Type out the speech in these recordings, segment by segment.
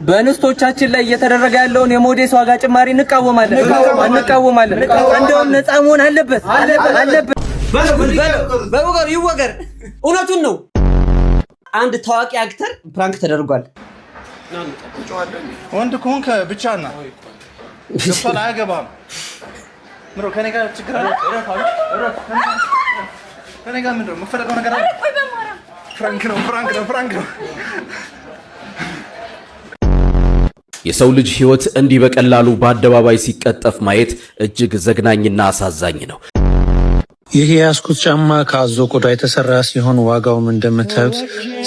በእንስቶቻችን ላይ እየተደረገ ያለውን የሞዴስ ዋጋ ጭማሪ እንቃወማለን። እንደውም ነፃ መሆን አለበት። በወገር ይወገር። እውነቱን ነው። አንድ ታዋቂ አክተር ፕራንክ ተደርጓል። ወንድ ከሆንክ ብቻና ገፋል አያገባም። ምሮ ከኔ ጋር ችግር አለ። ከኔ ጋር ምንድነው የምፈልገው ነገር አለ? ፍራንክ ነው። የሰው ልጅ ህይወት እንዲህ በቀላሉ በአደባባይ ሲቀጠፍ ማየት እጅግ ዘግናኝና አሳዛኝ ነው። ይህ የያዝኩት ጫማ ከአዞ ቆዳ የተሰራ ሲሆን ዋጋውም እንደምታዩት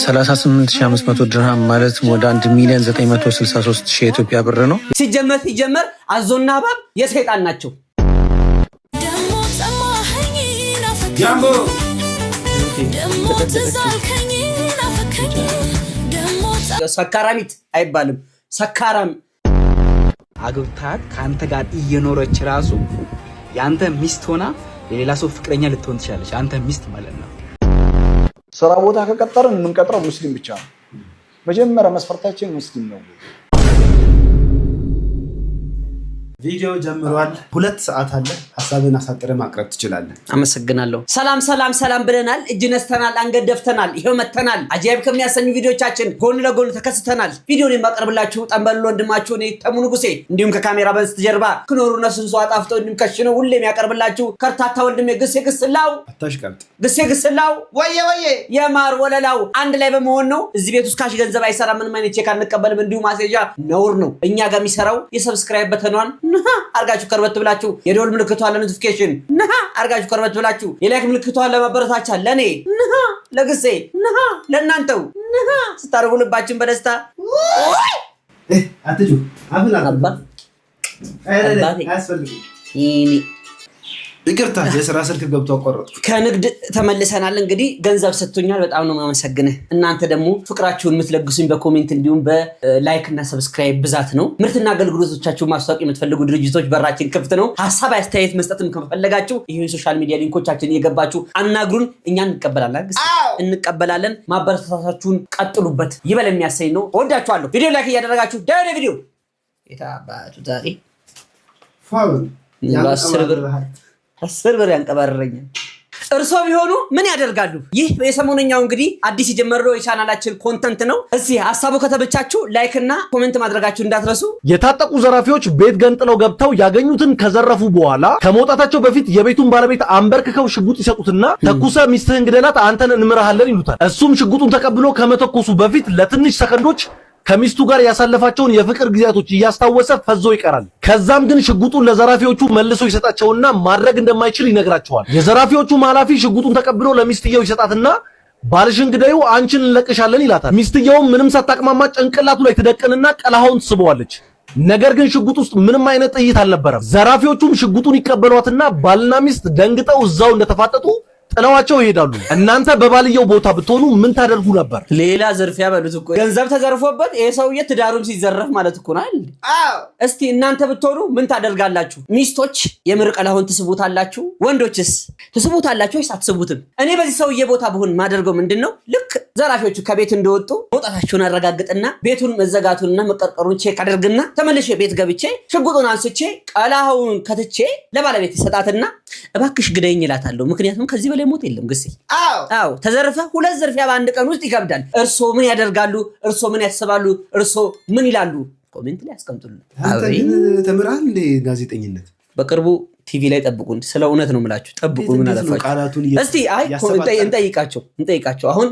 38500 ድርሃም ማለት ወደ 1,963,000 የኢትዮጵያ ብር ነው። ሲጀመር አዞና እባብ የሰይጣን ናቸው። ሰካራሚት አይባልም። ሰካራም አግብታት ከአንተ ጋር እየኖረች ራሱ ያንተ ሚስት ሆና የሌላ ሰው ፍቅረኛ ልትሆን ትችላለች። አንተ ሚስት ማለት ነው። ስራ ቦታ ከቀጠርን የምንቀጥረው ሙስሊም ብቻ ነው። መጀመሪያ መስፈርታችን ሙስሊም ነው። ቪዲዮ ጀምሯል። 2 ሰዓት አለ። ሐሳብን አሳጥረ ማቅረብ ትችላለህ። አመሰግናለሁ። ሰላም ብለናል። እጅ ነስተናል፣ አንገት ደፍተናል። ይሄው መተናል። አጃይብ ከሚያሰኙ ቪዲዮቻችን ጎን ለጎን ተከስተናል። ቪዲዮን የማቀርብላችሁ ጠንበሉ ወንድማችሁ እኔ ተሙ ንጉሴ፣ እንዲሁም ከካሜራ በስተጀርባ ክኖሩ ነሱን ሰው አጣፍቶ እንዲሁም ከሽነው ሁሌ የሚያቀርብላችሁ ከርታታ ወንድሜ ግሴ ግስላው አታሽቀብጥ። ግሴ ግስላው ወየ የማር ወለላው አንድ ላይ በመሆን ነው። እዚህ ቤት ውስጥ ካሽ ገንዘብ አይሰራ ምንም አይነት ቼክ አንቀበልም። እንዲሁም ማሴጃ ነውር ነው። እኛ ጋር የሚሰራው የሰብስክራይብ በተኗን አርጋችሁ ከርበት ብላችሁ የደወል ምልክቷን ለኖቲፊኬሽን አርጋችሁ ከርበት ብላችሁ የላይክ ምልክቷን ለማበረታቻ ለኔ ለግሴ ለእናንተው ስታርጉ ልባችን በደስታ አትጁ አብላ ይቅርታ የሥራ ስልክ ገብቶ አቋረጥኩ። ከንግድ ተመልሰናል። እንግዲህ ገንዘብ ሰጥቶኛል። በጣም ነው ማመሰግነህ። እናንተ ደግሞ ፍቅራችሁን የምትለግሱኝ በኮሜንት እንዲሁም በላይክ እና ሰብስክራይብ ብዛት ነው። ምርትና አገልግሎቶቻችሁን ማስታወቅ የምትፈልጉ ድርጅቶች በራችን ክፍት ነው። ሐሳብ አስተያየት መስጠትም ከፈለጋችሁ ይሄን ሶሻል ሚዲያ ሊንኮቻችን እየገባችሁ አናግሩን። እኛ እንቀበላለን። ማበረታታችሁን ቀጥሉበት። ይበል የሚያሰኝ ነው። ወዳችኋለሁ። ቪዲዮ ላይክ እያደረጋችሁ ዳይሬ ቪዲዮ የታባቱ ዛሬ ፋውን አስር ብር ያንቀባረረኛል። እርሶ ቢሆኑ ምን ያደርጋሉ? ይህ የሰሞነኛው እንግዲህ አዲስ የጀመረው የቻናላችን ኮንተንት ነው። እዚህ ሐሳቡ ከተመቻችሁ ላይክ እና ኮሜንት ማድረጋችሁ እንዳትረሱ። የታጠቁ ዘራፊዎች ቤት ገንጥለው ገብተው ያገኙትን ከዘረፉ በኋላ ከመውጣታቸው በፊት የቤቱን ባለቤት አንበርክከው ሽጉጥ ይሰጡትና ተኩሰ ሚስትህን ግደላት አንተን እንምርሃለን ይሉታል። እሱም ሽጉጡን ተቀብሎ ከመተኮሱ በፊት ለትንሽ ሰከንዶች ከሚስቱ ጋር ያሳለፋቸውን የፍቅር ጊዜያቶች እያስታወሰ ፈዞ ይቀራል። ከዛም ግን ሽጉጡን ለዘራፊዎቹ መልሶ ይሰጣቸውና ማድረግ እንደማይችል ይነግራቸዋል። የዘራፊዎቹ ኃላፊ ሽጉጡን ተቀብሎ ለሚስትየው ይሰጣትና ባልሽን ግደዩ አንቺን እንለቅሻለን ይላታል። ሚስትየውም ምንም ሳታቅማማ ጭንቅላቱ ላይ ትደቅንና ቀላሃውን ትስበዋለች። ነገር ግን ሽጉጥ ውስጥ ምንም አይነት ጥይት አልነበረም። ዘራፊዎቹም ሽጉጡን ይቀበሏትና ባልና ሚስት ደንግጠው እዛው እንደተፋጠጡ ጥለዋቸው ይሄዳሉ። እናንተ በባልየው ቦታ ብትሆኑ ምን ታደርጉ ነበር? ሌላ ዘርፊያ በሉት እኮ ገንዘብ ተዘርፎበት ይሄ ሰውዬ ትዳሩም ሲዘረፍ ማለት እኮ ነው አይደል? እስቲ እናንተ ብትሆኑ ምን ታደርጋላችሁ? ሚስቶች የምር ቀላሁን ትስቡታላችሁ? ወንዶችስ ትስቡታላችሁ ወይስ አትስቡትም? እኔ በዚህ ሰውዬ ቦታ ብሆን ማደርገው ምንድነው? ልክ ዘራፊዎቹ ከቤት እንደወጡ መውጣታቸውን አረጋግጥና ቤቱን መዘጋቱንና መቀርቀሩን ቼክ አደርግና ተመልሼ ቤት ገብቼ ሽጉጡን አንስቼ ቀላሁን ከትቼ ለባለቤት ይሰጣትና እባክሽ ግደኝ እላታለሁ። ምክንያቱም ከዚህ በላይ ሞት የለም። ግሴ አዎ ተዘርፈ 2 ዝርፊያ በአንድ ቀን ውስጥ ይከብዳል። እርሶ ምን ያደርጋሉ? እርሶ ምን ያስባሉ? እርሶ ምን ይላሉ? ኮሜንት ላይ አስቀምጡልን። ተምራል እንደ ጋዜጠኝነት በቅርቡ ቲቪ ላይ ጠብቁን። ስለ እውነት ነው የምላችሁ። ጠብቁ። ምን አለፋችሁ? እስቲ እንጠይቃቸው። አሁን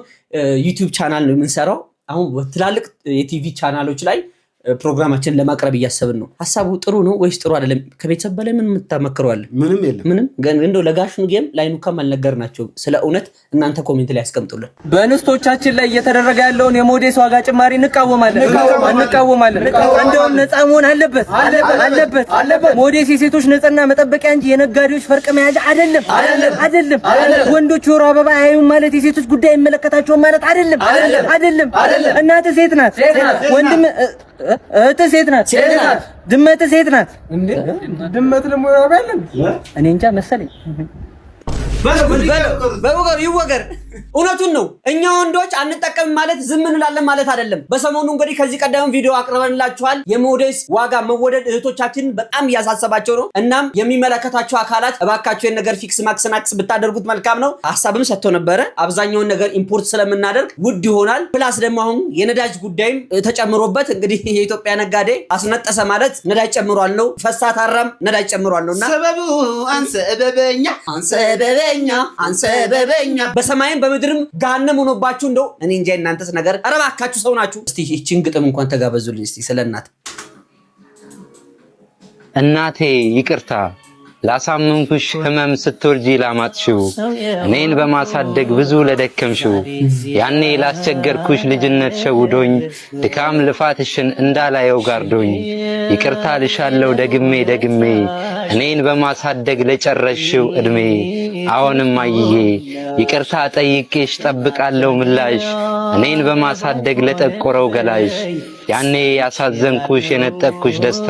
ዩቲዩብ ቻናል ነው የምንሰራው። አሁን ትላልቅ የቲቪ ቻናሎች ላይ ፕሮግራማችንን ለማቅረብ እያሰብን ነው። ሐሳቡ ጥሩ ነው ወይስ ጥሩ አይደለም? ከቤተሰብ በላይ ምን የምታመክረዋለን? ምንም የለም። ምንም ግን እንደው ለጋሽ ኑጌም ላይኑካም አልነገርናቸው። ስለ እውነት እናንተ ኮሜንት ላይ ያስቀምጡልን። በእንስቶቻችን ላይ እየተደረገ ያለውን የሞዴስ ዋጋ ጭማሪ እንቃወማለን። እንደውም ነፃ መሆን አለበት። ሞዴስ የሴቶች ንጽህና መጠበቂያ እንጂ የነጋዴዎች ፈርቅ መያዣ አይደለም። ወንዶች የወር አበባ አያዩም ማለት የሴቶች ጉዳይ አይመለከታቸውም ማለት አይደለም። እናት ሴት ናት፣ ወንድም እህት ሴት ናት፣ ድመት ሴት ናት። ድመት ደግሞ ያባለን እኔ እንጃ መሰለኝ። በወገር ይወገር። እውነቱን ነው። እኛ ወንዶች አንጠቀም ማለት ዝም እንላለን ማለት አይደለም። በሰሞኑ እንግዲህ ከዚህ ቀደም ቪዲዮ አቅርበንላችኋል። የሞዴስ ዋጋ መወደድ እህቶቻችን በጣም እያሳሰባቸው ነው። እናም የሚመለከታቸው አካላት እባካቸው ነገር ፊክስ ማክስናክስ ብታደርጉት መልካም ነው። ሀሳብም ሰጥቶ ነበረ። አብዛኛውን ነገር ኢምፖርት ስለምናደርግ ውድ ይሆናል። ፕላስ ደግሞ አሁን የነዳጅ ጉዳይም ተጨምሮበት እንግዲህ የኢትዮጵያ ነጋዴ አስነጠሰ ማለት ነዳጅ ጨምሯል ነው። ፈሳ ታራም ነዳጅ ጨምሯል ነውና ሰበቡ አንሰበበኛ በሰማይም በምድርም ገሃነም ሆኖባችሁ እንደው እኔ እንጃ እናንተስ ነገር። ኧረ እባካችሁ ሰው ናችሁ። እስቲ እቺን ግጥም እንኳን ተጋበዙልኝ እስቲ ስለናት። እናቴ ይቅርታ ላሳመንኩሽ ህመም ስትወልጂ ላማጥሽው እኔን በማሳደግ ብዙ ለደከምሽው ያኔ ላስቸገርኩሽ ልጅነት ሸውዶኝ ድካም ልፋትሽን እንዳላየው ጋርዶኝ ይቅርታ ልሻለው ደግሜ ደግሜ እኔን በማሳደግ ለጨረሽው እድሜ አሁንም አይዬ ይቅርታ ጠይቄሽ ጠብቃለው ምላሽ እኔን በማሳደግ ለጠቆረው ገላሽ ያኔ ያሳዘንኩሽ የነጠቅኩሽ ደስታ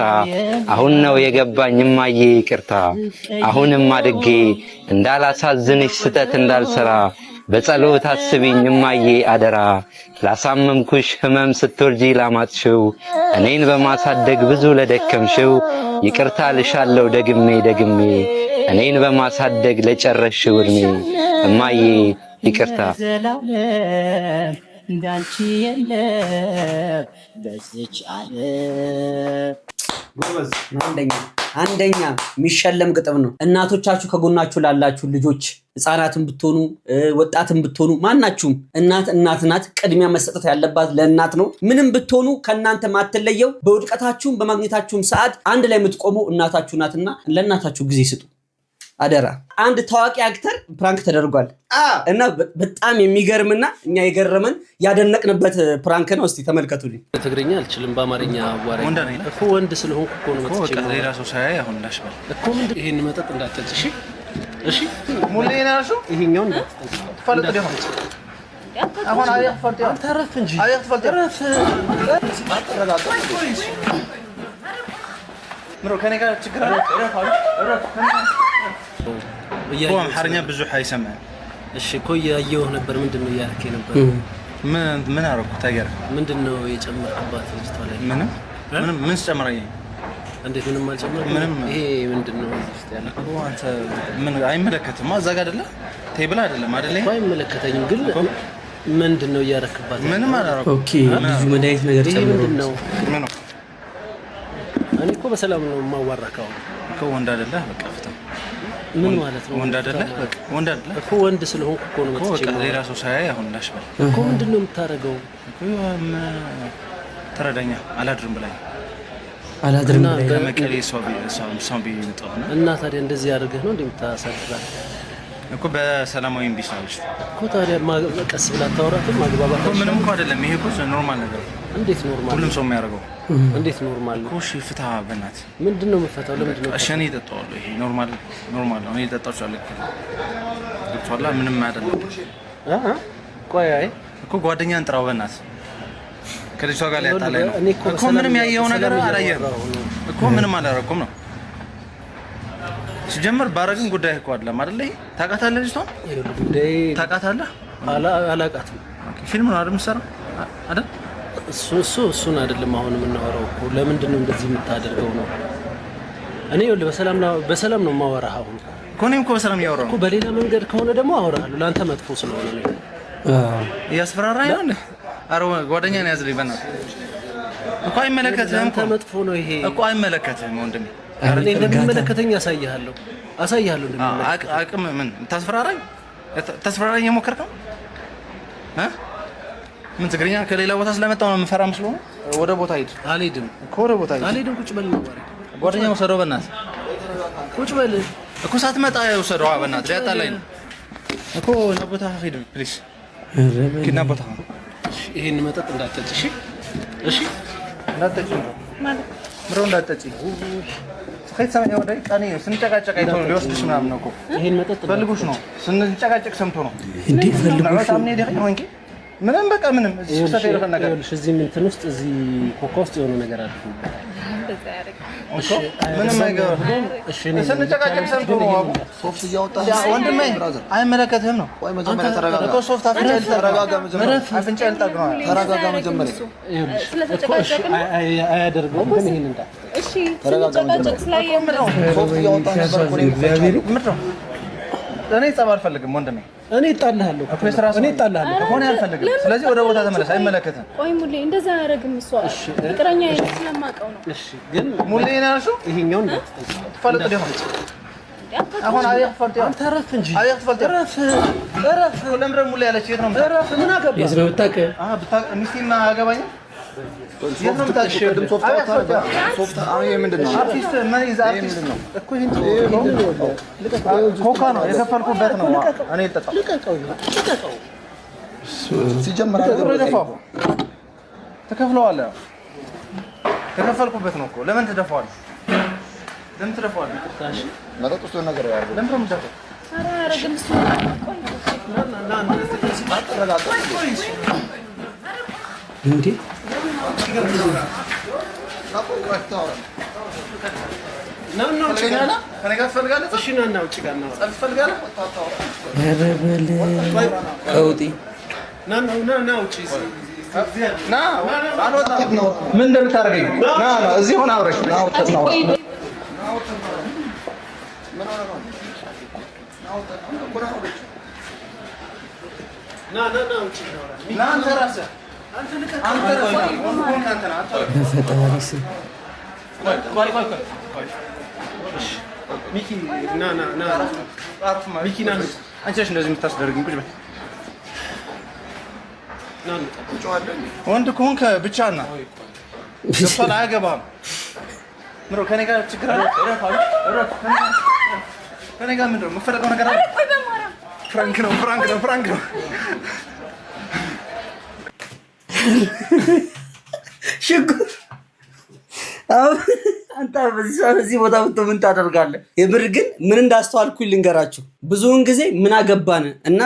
አሁን ነው የገባኝ እማዬ ይቅርታ አሁንም አድጌ እንዳላሳዝንሽ ስተት እንዳልሰራ በጸሎት አስቢኝ እማዬ አደራ ላሳመምኩሽ ህመም ስትወልጂ ላማጥሽው እኔን በማሳደግ ብዙ ለደከምሽው ይቅርታ ልሻለው ደግሜ ደግሜ እኔን በማሳደግ ለጨረሽው እድሜ እማዬ ይቅርታ እንዳንቺ የለም በዚች ዓለም። አንደኛ የሚሸለም ግጥም ነው። እናቶቻችሁ ከጎናችሁ ላላችሁ ልጆች ህፃናትን ብትሆኑ ወጣትን ብትሆኑ ማናችሁም እናት ናት። ቅድሚያ መሰጠት ያለባት ለእናት ነው። ምንም ብትሆኑ ከእናንተ ማትለየው በውድቀታችሁም በማግኘታችሁም ሰዓት አንድ ላይ የምትቆመው እናታችሁ ናትና ለእናታችሁ ጊዜ ስጡ አደራ። አንድ ታዋቂ አክተር ፕራንክ ተደርጓል እና በጣም የሚገርምና እኛ የገረመን ያደነቅንበት ፕራንክ ነው። እስቲ ተመልከቱልኝ። ትግርኛ አልችልም፣ በአማርኛ አዋራኝ እኮ ወንድ ስለሆንኩ እኮ ነው መጥቼ ሌላ ሰው ሳያይ አሁን ላሽበል እኮ ምንድን ይሄን መጠጥ እንዳትጠጪ እሺ? እሺ ሙሌና እሱ ይሄኛው እንዳትጠጪ ፈልጥ ደው አሁን አየህ ፈልጥ አንተረፍ እንጂ አየህ ፈልጥ ረፍ ምሮ ከኔ ጋር ችግር አለ ረፍ هو محرنيا بزح يسمع الشيء كوي أيوه نبر من دنو ياركي نبر من أعرف تاجر من دنو يجمع حبات الجتالين من استمرين عندك من ما جمع إيه من دنو يستعمل هو أنت من أي ملكته ما زاجد له تيبل هذا لا ما أدري أي ملكته ينقل من دنو يارك حبات من ما أعرف أوكي بيجو مدايت نقدر من دنو منو أنا كوب سلام ما وركوا كون ونداد الله بكافته ምን ማለት ነው? ወንድ አይደለ ወንድ አይደለ እኮ ወንድ ስለሆንኩ እኮ ነው መጥቼ ነው። ሌላ ሰው ሳያይ አሁን ላሽበል እኮ ምንድነው የምታረገው? እኮ ተረዳኛ አላድርም ብላኝ አላድርም በመቀሌ ሰው ቢመጣውና እና ታዲያ እንደዚህ ያደርገህ ነው እንደምታሳድራት እኮ በሰላማዊ ቢሳልሽ እኮ ታዲያ ቀስ ብላ ታወራትም ማግባባት እኮ ምንም እኮ አይደለም። ይሄ እኮ ኖርማል ነገር። እንዴት ኖርማል? ሁሉም ሰው የሚያደርገው እንዴት ኖርማል ነው? እሺ ፍታ በእናትህ ምንድነው የምፈታው? ለምንድነው? እሺ እኔ እጠጣዋለሁ። ይሄ ኖርማል ነው። እኔ እጠጣዋለሁ። ገብቶሃል? ምንም አይደለም። ቆይ አይ እኮ ጓደኛን ጥራው በእናትህ ከልጅቷ ጋር ሊያጣላኝ ነው እኮ። ምንም ያየኸው ነገር አላየህም እኮ። ምንም አላደረኩም ነው ሲጀምር ባረግን ጉዳይ እኮ አይደለም አይደል? ታውቃታለህ ልጅቷን? ጉዳይ ታውቃታለህ? አላውቃትም። ፊልም ነው አይደል የምትሰራው አይደል? እሱን አይደለም አሁን የምናወራው እኮ። ለምንድን ነው እንደዚህ የምታደርገው ነው? እኔ ይኸውልህ በሰላም ነው የማወራህ አሁን እኮ። እኔም እኮ በሰላም እያወራሁ እኮ። በሌላ መንገድ ከሆነ ደግሞ አወራሃለሁ። ለአንተ መጥፎ ስለሆነ ነው። እያስፈራራኝ ነው እንዴ? ኧረ ጓደኛዬን ያዝልኝ በእናትህ እኮ። አይመለከትህም እኮ። መጥፎ ነው ይሄ እኮ። አይመለከትህም ወንድሜ። እኔ እንደሚመለከተኝ አሳይሃለሁ አቅም ምን ታስፈራራኝ የሞከርክ ነው? ምን ትግርኛ ከሌላ ቦታ ስለመጣው ነው የምፈራ መስሎ ነው? ወደ ቦታ ሂድ። አልሄድም እኮ ወደ ቦታ ሂድ። አልሄድም። ቁጭ በል ነው ጓደኛው ወሰደው። በእናትህ ቁጭ በል እኮ ሳትመጣ ወሰደው። በእናትህ ሊያጣላኝ ነው እኮ። ና ቦታ ሂድ ፕሊዝ። ኪና ቦታ ይሄን መጠጥ እንዳትጠጪ እሺ? እሺ እንዳትጠጪ ማለት ምሮ እንዳትጠጪ ከይት ሰማኝ ወዳይ ቃኔ ስንጨቃጨቅ አይቶ ነው ሊወስድሽ ምናምን ነው እኮ። ይሄን መጠጥ ፈልጉሽ ነው ስንጨቃጨቅ ሰምቶ ነው እንዴ? ፈልጉሽ በጣም ነው ደህና ነው እንጂ ምንም በቃ ምንም እዚህ ሰፈር ነገር እዚህ እንትን ውስጥ እዚህ ኮካ ውስጥ የሆነ ነገር አለ ምንም አይገባም። እሺ ስንጨቃጨቅ ሰምቶ ነው አቡ ሶፍት እያወጣ ወንድሜ አይመለከትህም ነው። ቆይ መጀመሪያ ተረጋጋ እኮ ሶፍት ተረጋጋ። መጀመሪያ አፍንጫ ልጠቅ ነው። ተረጋጋ መጀመሪያ ስለተጨቃጨቅን አያደርገውም። ግን ይሄን እንዳ እሺ ስንጨቃጨቅ ስላየም ነው ሶፍት እያወጣ ነበር እኮ እግዚአብሔር ምንድነው? እኔ ጸብ አልፈልግም ወንድሜ። እኔ እጣልሃለሁ እኔ እጣልሃለሁ ከሆነ አልፈልግም። ስለዚህ ወደ ቦታ ተመለስ። አይመለከትህም። ቆይ ሙሌ እንደዛ አያደርግም እሷ ፍቅረኛ ስለማውቀው ነው። እሺ ግን ሙሌ ናሹ ይሄኛውን ትፈልጥ ደግሞ አሁን አየህ ፈልጥ አንተ ረፍ እንጂ አየህ ፈልጥ ረፍ ለምረ ሙሌ ያለች የት ነው ረፍ ምን አገባ የት ነው ብታቀ ብታቀ ሚስቲና አገባኝ የት ነው ብታቀ ድም ሶፍት አውጣ ሶፍት አሁን ምንድነው አርቲስት ምን ይዛ አርቲስት ነው እኮ ይሄን ኮካ ነው የከፈልኩበት ነው። እኔ ልጠጣው ልቀቀው ሲጀምር አገባ ተከፍለዋለህ። ተከፈልኩበት ነው እኮ ለምን ትደፋዋለህ? ለምን ትደፋዋለህ? ታሽ መጠጥ ውስጥ ነገር ያርግ ለምን ነው የምትደፋው? ኧረ አረግም እሱ እንዴ ምን እንደምታደርገኝ ና እዚህ ሆነ አብረሽ ወንድ ከሆንክ ብቻ ና ገብቷል። አያገባም። ምሮ ከኔ ጋር ችግር አለ። ከኔ ጋር ምንድን ነው የምትፈልገው ነገር አለ? ፍራንክ ነው ሽጉጥ አንተ በዚህ ቦታ ምን ታደርጋለህ? የምር ግን ምን እንዳስተዋልኩኝ ልንገራችሁ። ብዙውን ጊዜ ምን አገባን እና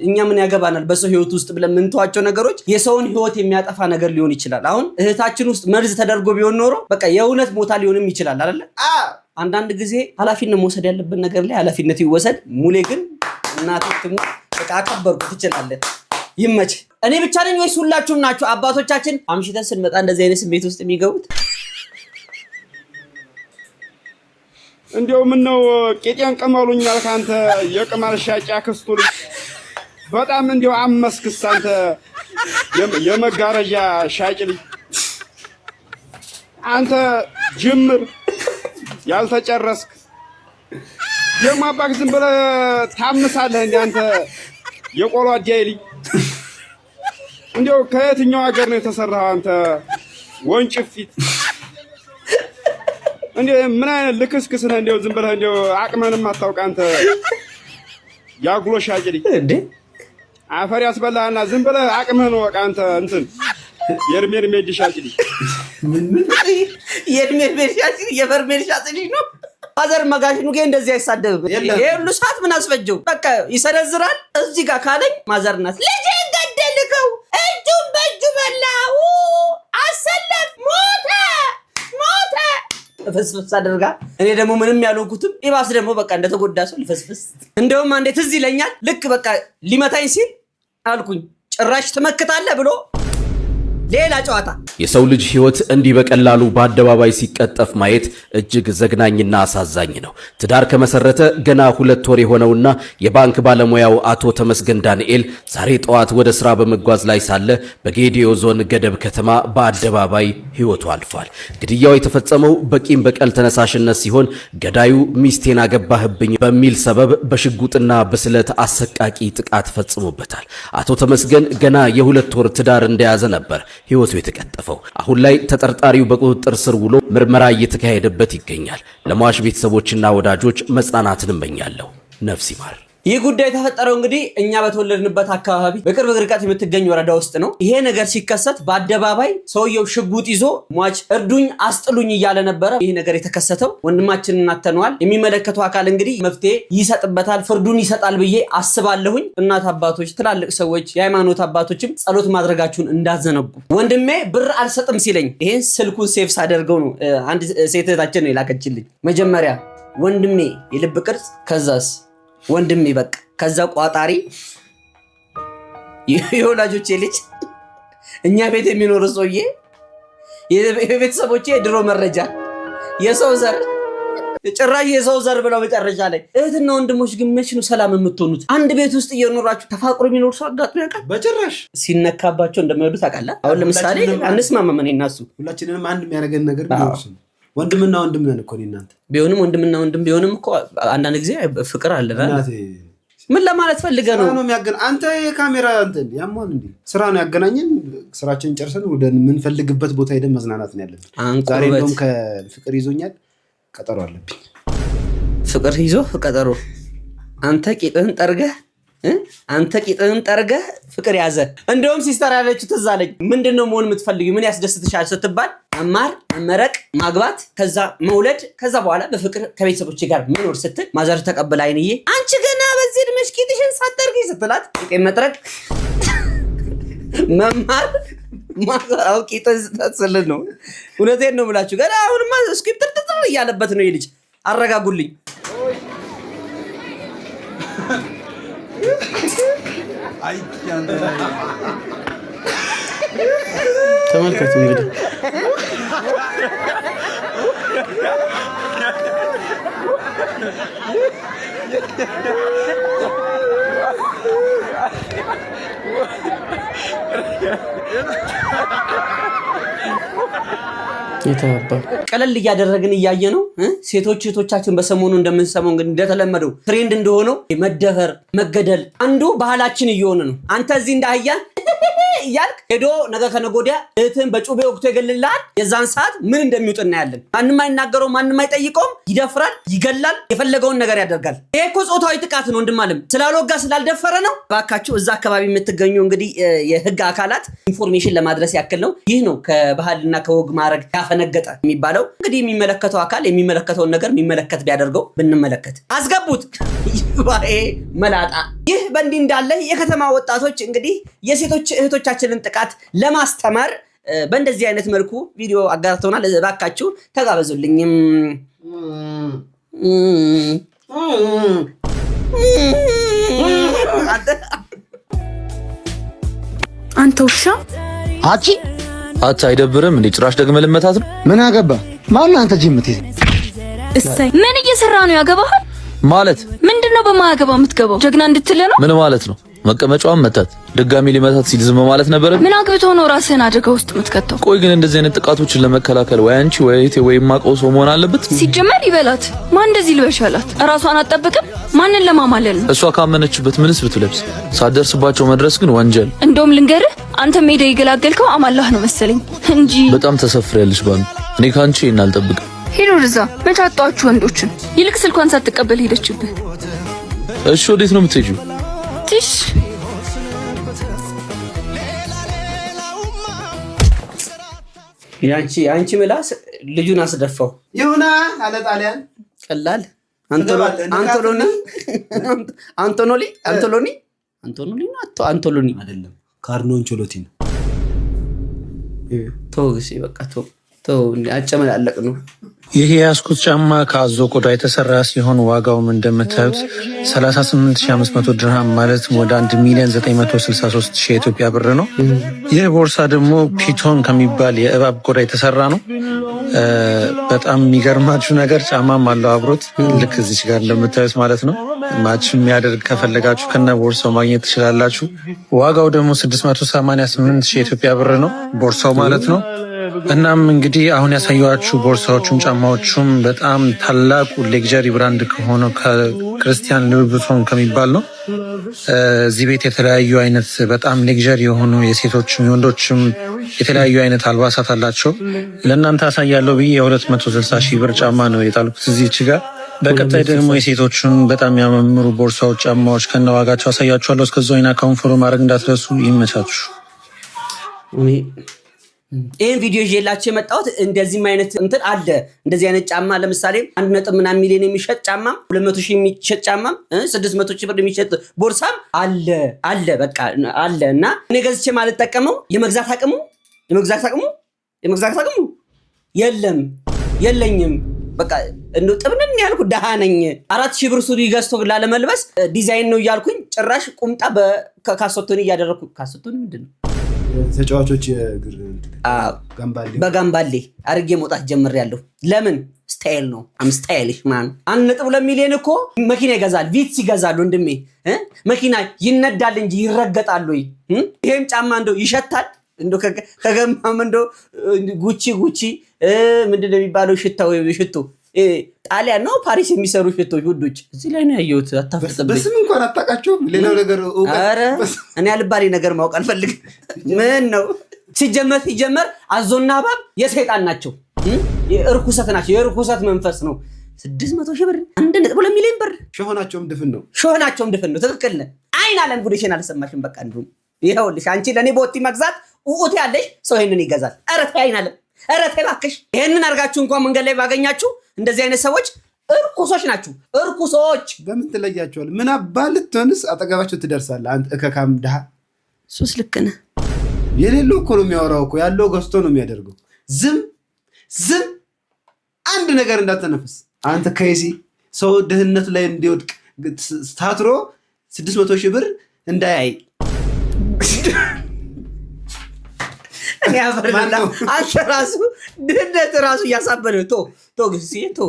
እኛ ምን ያገባናል በሰው ህይወት ውስጥ ብለን ምንተዋቸው ነገሮች የሰውን ህይወት የሚያጠፋ ነገር ሊሆን ይችላል። አሁን እህታችን ውስጥ መርዝ ተደርጎ ቢሆን ኖሮ በቃ የእውነት ሞታ ሊሆንም ይችላል አይደለ? አንዳንድ ጊዜ ኃላፊነት መውሰድ ያለብን ነገር ላይ ኃላፊነት ይወሰድ። ሙሌ ግን እናትም በቃ አከበርኩ ትችላለህ። ይመች። እኔ ብቻ ነኝ ወይስ ሁላችሁም ናችሁ? አባቶቻችን አምሽተን ስንመጣ እንደዚህ አይነት ስሜት ውስጥ የሚገቡት እንዲያው ምን ነው ቄጤን ቀመሉኛል ካንተ የቅማል ሻጭ አክስቱ ልጅ በጣም እንዲያው አመስክስ አንተ የመጋረጃ ሻጭ ልጅ አንተ ጅምር ያልተጨረስክ ደግሞ አባክ ዝም ብለህ ታምሳለህ እንዴ አንተ የቆሎ አዲያይ ልጅ እንዲያው ከየትኛው ሀገር ነው የተሰራው አንተ ወንጭፊት እንዴ ምን አይነት ልክስክስ ነህ? እንዴው ዝም ብለህ እንዴው አቅመንም አታውቅ አንተ ያጉሎ ሻጭሪ እንዴ አፈር ያስበላህና ዝም ብለህ አቅምህን ወቅ አንተ እንትን የርሜር ሜድ ሻጭሪ ምን የርሜር ሜድ ሻጭሪ የበርሜር ሻጭሪ ነው። ፋዘር መጋሽኑ ግን እንደዚህ አይሳደብም። ይሄ ሁሉ ሰዓት ምን አስፈጀው? በቃ ይሰረዝራል። እዚህ ጋር ካለኝ ማዘርናት ልጅ ገደልከው እጁን በእጁ በላው አሰለፍ ሞተ ፍስፍስ አደርጋ እኔ ደግሞ ምንም ያልሆንኩትም ኢባስ ደግሞ በቃ እንደተጎዳ ሰው ልፈስፍስ። እንደውም አንዴ ትዝ ይለኛል ልክ በቃ ሊመታኝ ሲል አልኩኝ ጭራሽ ትመክታለህ ብሎ ሌላ ጨዋታ። የሰው ልጅ ህይወት እንዲህ በቀላሉ በአደባባይ ሲቀጠፍ ማየት እጅግ ዘግናኝና አሳዛኝ ነው። ትዳር ከመሰረተ ገና 2 ወር የሆነውና የባንክ ባለሙያው አቶ ተመስገን ዳንኤል ዛሬ ጠዋት ወደ ስራ በመጓዝ ላይ ሳለ በጌዲዮ ዞን ገደብ ከተማ በአደባባይ ህይወቱ አልፏል። ግድያው የተፈጸመው በቂም በቀል ተነሳሽነት ሲሆን ገዳዩ ሚስቴን አገባህብኝ በሚል ሰበብ በሽጉጥና በስለት አሰቃቂ ጥቃት ፈጽሞበታል። አቶ ተመስገን ገና የ2 ወር ትዳር እንደያዘ ነበር ህይወቱ የተቀጠፈው። አሁን ላይ ተጠርጣሪው በቁጥጥር ስር ውሎ ምርመራ እየተካሄደበት ይገኛል። ለሟች ቤተሰቦችና ወዳጆች መጽናናትን እመኛለሁ። ነፍስ ይማር። ይህ ጉዳይ የተፈጠረው እንግዲህ እኛ በተወለድንበት አካባቢ በቅርብ ርቀት የምትገኝ ወረዳ ውስጥ ነው። ይሄ ነገር ሲከሰት በአደባባይ ሰውየው ሽጉጥ ይዞ ሟች እርዱኝ አስጥሉኝ እያለ ነበረ ይህ ነገር የተከሰተው። ወንድማችንን አተነዋል። የሚመለከተው አካል እንግዲህ መፍትሄ ይሰጥበታል፣ ፍርዱን ይሰጣል ብዬ አስባለሁኝ። እናት አባቶች፣ ትላልቅ ሰዎች፣ የሃይማኖት አባቶችም ጸሎት ማድረጋችሁን እንዳዘነጉ። ወንድሜ ብር አልሰጥም ሲለኝ ይሄን ስልኩን ሴፍ ሳደርገው ነው አንድ ሴት እህታችን ነው የላከችልኝ። መጀመሪያ ወንድሜ የልብ ቅርጽ፣ ከዛስ ወንድሜ በቃ፣ ከዛ ቋጣሪ የወላጆቼ ልጅ፣ እኛ ቤት የሚኖር ሰውዬ፣ የቤተሰቦቼ የድሮ መረጃ፣ የሰው ዘር፣ ጭራሽ የሰው ዘር ብለው መጨረሻ ላይ እህትና ወንድሞች ግን መች ነው ሰላም የምትሆኑት? አንድ ቤት ውስጥ እየኖራችሁ ተፋቅሮ የሚኖር ሰው አጋጥሞ ያውቃል? በጭራሽ። ሲነካባቸው እንደማይወዱ ታውቃለህ። አሁን ለምሳሌ አንስማማም፣ እኔ እና እሱ ሁላችንንም አንድ የሚያደርገን ነገር ቢኖርስ ወንድምና ወንድም ነን እኮ እናንተ። ቢሆንም ወንድምና ወንድም ቢሆንም እኮ አንዳንድ ጊዜ ፍቅር አለ። ምን ለማለት ፈልገህ ነው? አንተ የካሜራ እንትን ያሟል እንዴ? ስራ ነው ያገናኘን። ስራችንን ጨርሰን ወደ ምንፈልግበት ቦታ ሄደን መዝናናት ነው ያለብን። ዛሬ እንደውም ከፍቅር ይዞኛል፣ ቀጠሮ አለብኝ። ፍቅር ይዞ ቀጠሮ? አንተ ቂጥህን ጠርገህ ፍቅር ያዘ። እንደውም ሲስተር ያለችው ትዝ አለኝ። ምንድነው መሆን የምትፈልጊው? ምን ያስደስትሻል ስትባል መማር፣ መመረቅ፣ ማግባት፣ ከዛ መውለድ፣ ከዛ በኋላ በፍቅር ከቤተሰቦች ጋር መኖር ስትል ማዘር ተቀበል አይንዬ አንቺ ገና በዚህ እድሜሽ ቂጥሽን ሳትጠርጊ ስትላት ቂጤን መጥረግ መማር ማዛው ቂጥን ስትስል ነው። እውነቴን ነው ብላችሁ ገና አሁንማ ስክሪፕት ተጣጣ እያለበት ነው ይልጅ። አረጋጉልኝ። አይ ያንተ ተመልከቱ እንግዲህ ቀለል እያደረግን እያየ ነው። ሴቶች እህቶቻችን በሰሞኑ እንደምንሰማው እንግዲህ እንደተለመደው ትሬንድ እንደሆነው መደፈር፣ መገደል አንዱ ባህላችን እየሆነ ነው። አንተ እዚህ እንዳህያ እያልክ ሄዶ ነገ ከነገ ወዲያ እህትህን በጩቤ ወቅቶ ይገልልሃል። የዛን ሰዓት ምን እንደሚውጥ እናያለን። ማንም አይናገረው፣ ማንም አይጠይቀውም። ይደፍራል፣ ይገላል፣ የፈለገውን ነገር ያደርጋል። ይሄ እኮ ጾታዊ ጥቃት ነው። ወንድም አለም ስላልወጋ ስላልደፈረ ነው። ባካችሁ እዛ አካባቢ የምትገኙ እንግዲህ የህግ አካላት ኢንፎርሜሽን ለማድረስ ያክል ነው። ይህ ነው ከባህልና ከወግ ማድረግ ያፈነገጠ የሚባለው። እንግዲህ የሚመለከተው አካል የሚመለከተውን ነገር የሚመለከት ቢያደርገው ብንመለከት። አስገቡት ይሄ መላጣ። ይህ በእንዲህ እንዳለ የከተማ ወጣቶች እንግዲህ የሴቶች እህቶቻችንን ጥቃት ለማስተማር በእንደዚህ አይነት መልኩ ቪዲዮ አጋርተውናል። እባካችሁ ተጋበዙልኝም። አንተ ውሻ አቺ አታ አይደብርም እንዴ? ጭራሽ ደግመህ ልመታት ነው? ምን አገባ? ማን አንተ ጅምት? እሰይ ምን እየሰራ ነው? ያገባሃል ማለት ምንድነው? በማያገባ የምትገባው ጀግና እንድትል ነው? ምን ማለት ነው? መቀመጫውን መታት፣ ድጋሚ ሊመታት ሲል ዝም ማለት ነበር? ምን አግብቶ ነው ራስህን አደጋ ውስጥ የምትከተው? ቆይ ግን እንደዚህ አይነት ጥቃቶችን ለመከላከል ወይ አንቺ ወይ እህቴ ወይ ማቀው ሰው መሆን አለበት? ሲጀመር ይበላት። ማን እንደዚህ ልበሻላት? ራሷን አትጠብቅም? ማንን ለማማለል ነው? እሷ ካመነችበት ምንስ ብትለብስ፣ ሳትደርስባቸው መድረስ ግን ወንጀል። እንደውም ልንገርህ፣ አንተ ሜዳ ይገላገልከው አማላህ ነው መሰለኝ እንጂ በጣም ተሰፍሬያለሽ ባሉ። እኔ ካንቺ እናልጠብቅም። ሄዶ ርዛ መጫጣችሁ ወንዶችን ይልቅ ስልኳን ሳትቀበል ሄደችብህ። እሺ ወዴት ነው የምትሄጂው? ትሽ አንቺ ምላስ ልጁን አስደፋው። ይሁና አለ ጣሊያን ቀላል አንቶሎኒ አይደለም፣ ካርኖን ቾሎቲ ነው። ተውሲ በቃ ተው አጨመላለቅ ነው። ይህ የያዝኩት ጫማ ከአዞ ቆዳ የተሰራ ሲሆን ዋጋውም እንደምታዩት 38500 ድርሃም ማለት ወደ 1,963,000 የኢትዮጵያ ብር ነው። ይህ ቦርሳ ደግሞ ፒቶን ከሚባል የእባብ ቆዳ የተሰራ ነው። በጣም የሚገርማችሁ ነገር ጫማም አለው አብሮት፣ ልክ እዚች ጋር እንደምታዩት ማለት ነው። ማች የሚያደርግ ከፈለጋችሁ ከነ ቦርሳው ማግኘት ትችላላችሁ። ዋጋው ደግሞ 688,000 የኢትዮጵያ ብር ነው ቦርሳው ማለት ነው። እናም እንግዲህ አሁን ያሳየኋችሁ ቦርሳዎቹም ጫማዎቹም በጣም ታላቁ ሌክዠሪ ብራንድ ከሆነው ከክርስቲያን ሉዊቪቶን ከሚባል ነው። እዚህ ቤት የተለያዩ አይነት በጣም ሌክዠሪ የሆኑ የሴቶችም የወንዶችም የተለያዩ አይነት አልባሳት አላቸው። ለእናንተ አሳያለሁ ብዬ የ260,000 ብር ጫማ ነው የጣልኩት እዚህች ጋር። በቀጣይ ደግሞ የሴቶቹን በጣም ያማምሩ ቦርሳዎች፣ ጫማዎች ከነዋጋቸው አሳያችኋለሁ። እስከዛው አይና አካውንት ፎሎ ማድረግ እንዳትረሱ። ይመቻችሁ። ይሄን ቪዲዮ ይዤላችሁ የመጣሁት እንደዚህም አይነት እንትን አለ። እንደዚህ አይነት ጫማ ለምሳሌ 1.9 ሚሊዮን የሚሸጥ ጫማ 200,000 የሚሸጥ ጫማ 600,000 ብር የሚሸጥ ቦርሳም አለ በቃ አለ። እና እኔ ገዝቼ ማለት ተጠቀመው የመግዛት አቅሙ የለኝም። በቃ እንደው ጥብንን ያልኩ ደሃ ነኝ። 4,000 ብር ሱሪ ገዝቶ ላለመልበስ ዲዛይን ነው እያልኩኝ ጭራሽ ቁምጣ በካሶቶኒ እያደረኩ ካሶቶኒ ምንድነው ተጫዋቾች በጋምባሌ አርጌ መውጣት ጀምሬያለሁ። ለምን ስታይል ነው። አም ስታይልሽ ማን 1.2 ሚሊዮን እኮ መኪና ይገዛል። ቪትስ ይገዛሉ። ወንድሜ መኪና ይነዳል እንጂ ይረገጣል ወይ? ይሄም ጫማ እንደው ይሸታል። እንደው ከገማም እንደው ጉቺ ምንድነው የሚባለው ሽቶ ጣሊያን ነው ፓሪስ የሚሰሩ ሽቶች ውዶች እዚህ ላይ ነው ያየሁት። አታፈጥበኝ በስም እንኳን አታውቃቸውም። ሌላው ነገር ኧረ እኔ አልባሌ ነገር ማወቅ አልፈልግም። ምን ነው ሲጀመር አዞና እባብ የሰይጣን ናቸው፣ የእርኩሰት ናቸው። የእርኩሰት መንፈስ ነው። 600,000 ብር 1.2 ሚሊዮን ብር ሾሆናቸውም ድፍን ነው። ትክክል ነህ። አይን አለም ጉዴሽን አልሰማሽም? በቃ እንዱም ይኸውልሽ አንቺ ለኔ ቦቲ መግዛት ኡኡት ያለሽ ሰው ይሄንን ይገዛል። ኧረ ተይ አይን አለም፣ ኧረ ተይ እባክሽ። ይሄንን አድርጋችሁ እንኳን መንገድ ላይ ባገኛችሁ እንደዚህ አይነት ሰዎች እርኩሶች ናችሁ። እርኩሶች በምን ትለያቸዋል? ምን አባልት ትንስ አጠገባቸው ትደርሳለህ? አንተ እከካም ድሃ ሱስ ልክ ነህ። የሌለው እኮ ነው የሚያወራው እኮ ያለው ገዝቶ ነው የሚያደርገው። ዝም አንድ ነገር እንዳትነፍስ አንተ ከይሲ ሰው ድህነቱ ላይ እንዲወድቅ ታትሮ 600,000 ብር እንዳያይ እኔ አፈርላ አንተ ራሱ ድህነት ራሱ እያሳበደ ቶ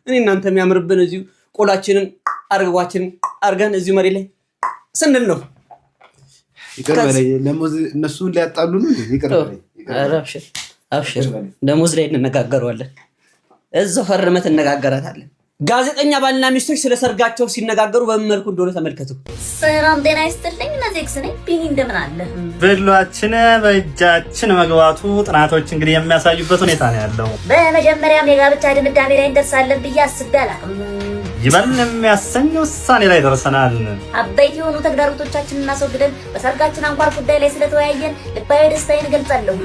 እኔ እናንተ የሚያምርብን እዚሁ ቆላችንን አርግቧችንን አርገን እዚሁ መሬት ላይ ስንል ነው። ይቅር በለኝ እነሱን ሊያጣሉ ነው። ይቅር በለኝ። አብሽር ደሞዝ ላይ እንነጋገረዋለን። እዛው ፈርመት እንነጋገራታለን። ጋዜጠኛ ባልና ሚስቶች ስለ ሰርጋቸው ሲነጋገሩ በምን መልኩ እንደሆነ ተመልከቱ። ሰላም ጤና ይስጥልኝ። ነዜክስ ነኝ። ቢኒ እንደምን አለ? ብሏችን በእጃችን መግባቱ ጥናቶች እንግዲህ የሚያሳዩበት ሁኔታ ነው ያለው። በመጀመሪያም የጋብቻ ድምዳሜ ላይ እንደርሳለን ብዬ አስቤ አላውቅም። ይበል የሚያሰኝ ውሳኔ ላይ ደርሰናል። አበይት የሆኑ ተግዳሮቶቻችንን እናስወግደን በሰርጋችን አንኳር ጉዳይ ላይ ስለተወያየን ልባዊ ደስታዬን እገልጻለሁ።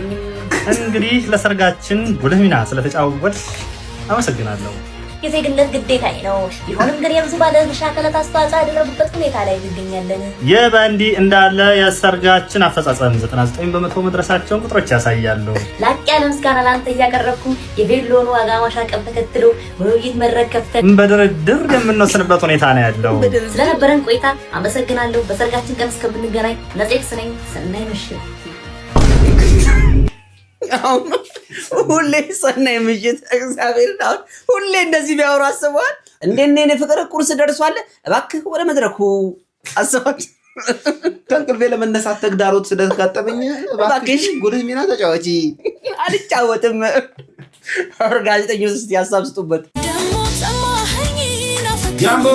እንግዲህ ለሰርጋችን ጉልህ ሚና ስለተጫወትሽ አመሰግናለሁ። የዜግነት ግዴታዬ ነው። ቢሆንም ግን የብዙ ባለድርሻ አካላት አስተዋጽኦ ያደረጉበት ሁኔታ ላይ እንገኛለን። ይህ በእንዲህ እንዳለ የሰርጋችን አፈጻጸም 99% መድረሳቸውን ቁጥሮች ያሳያሉ። ላቅ ያለ ምስጋና ለአንተ እያቀረብኩ የቬሎን ዋጋ ማሻቀብ ተከትሎ በውይይት መድረክ ከፍተን በድርድር የምንወስንበት ሁኔታ ነው ያለው። ስለነበረን ቆይታ አመሰግናለሁ። በሰርጋችን ቀን እስከምንገናኝ ነዜክስ ነኝ። ሰናይ ምሽት። ሁሌ ሰናይ ምሽት። እግዚአብሔር አሁን ሁሌ እንደዚህ ቢያወሩ አስበዋል። እንዴ ፍቅር ቁርስ ደርሷል። እባክህ ወደ መድረኩ አስበዋል። ከእንቅልፌ ለመነሳት ተግዳሮት ስለተጋጠመኝ እባክሽ ጉልህ ሚና ተጫወቺ። አልጫወትም። ጋዜጠኞች እስኪ ሀሳብ ስጡበት። ጃምቦ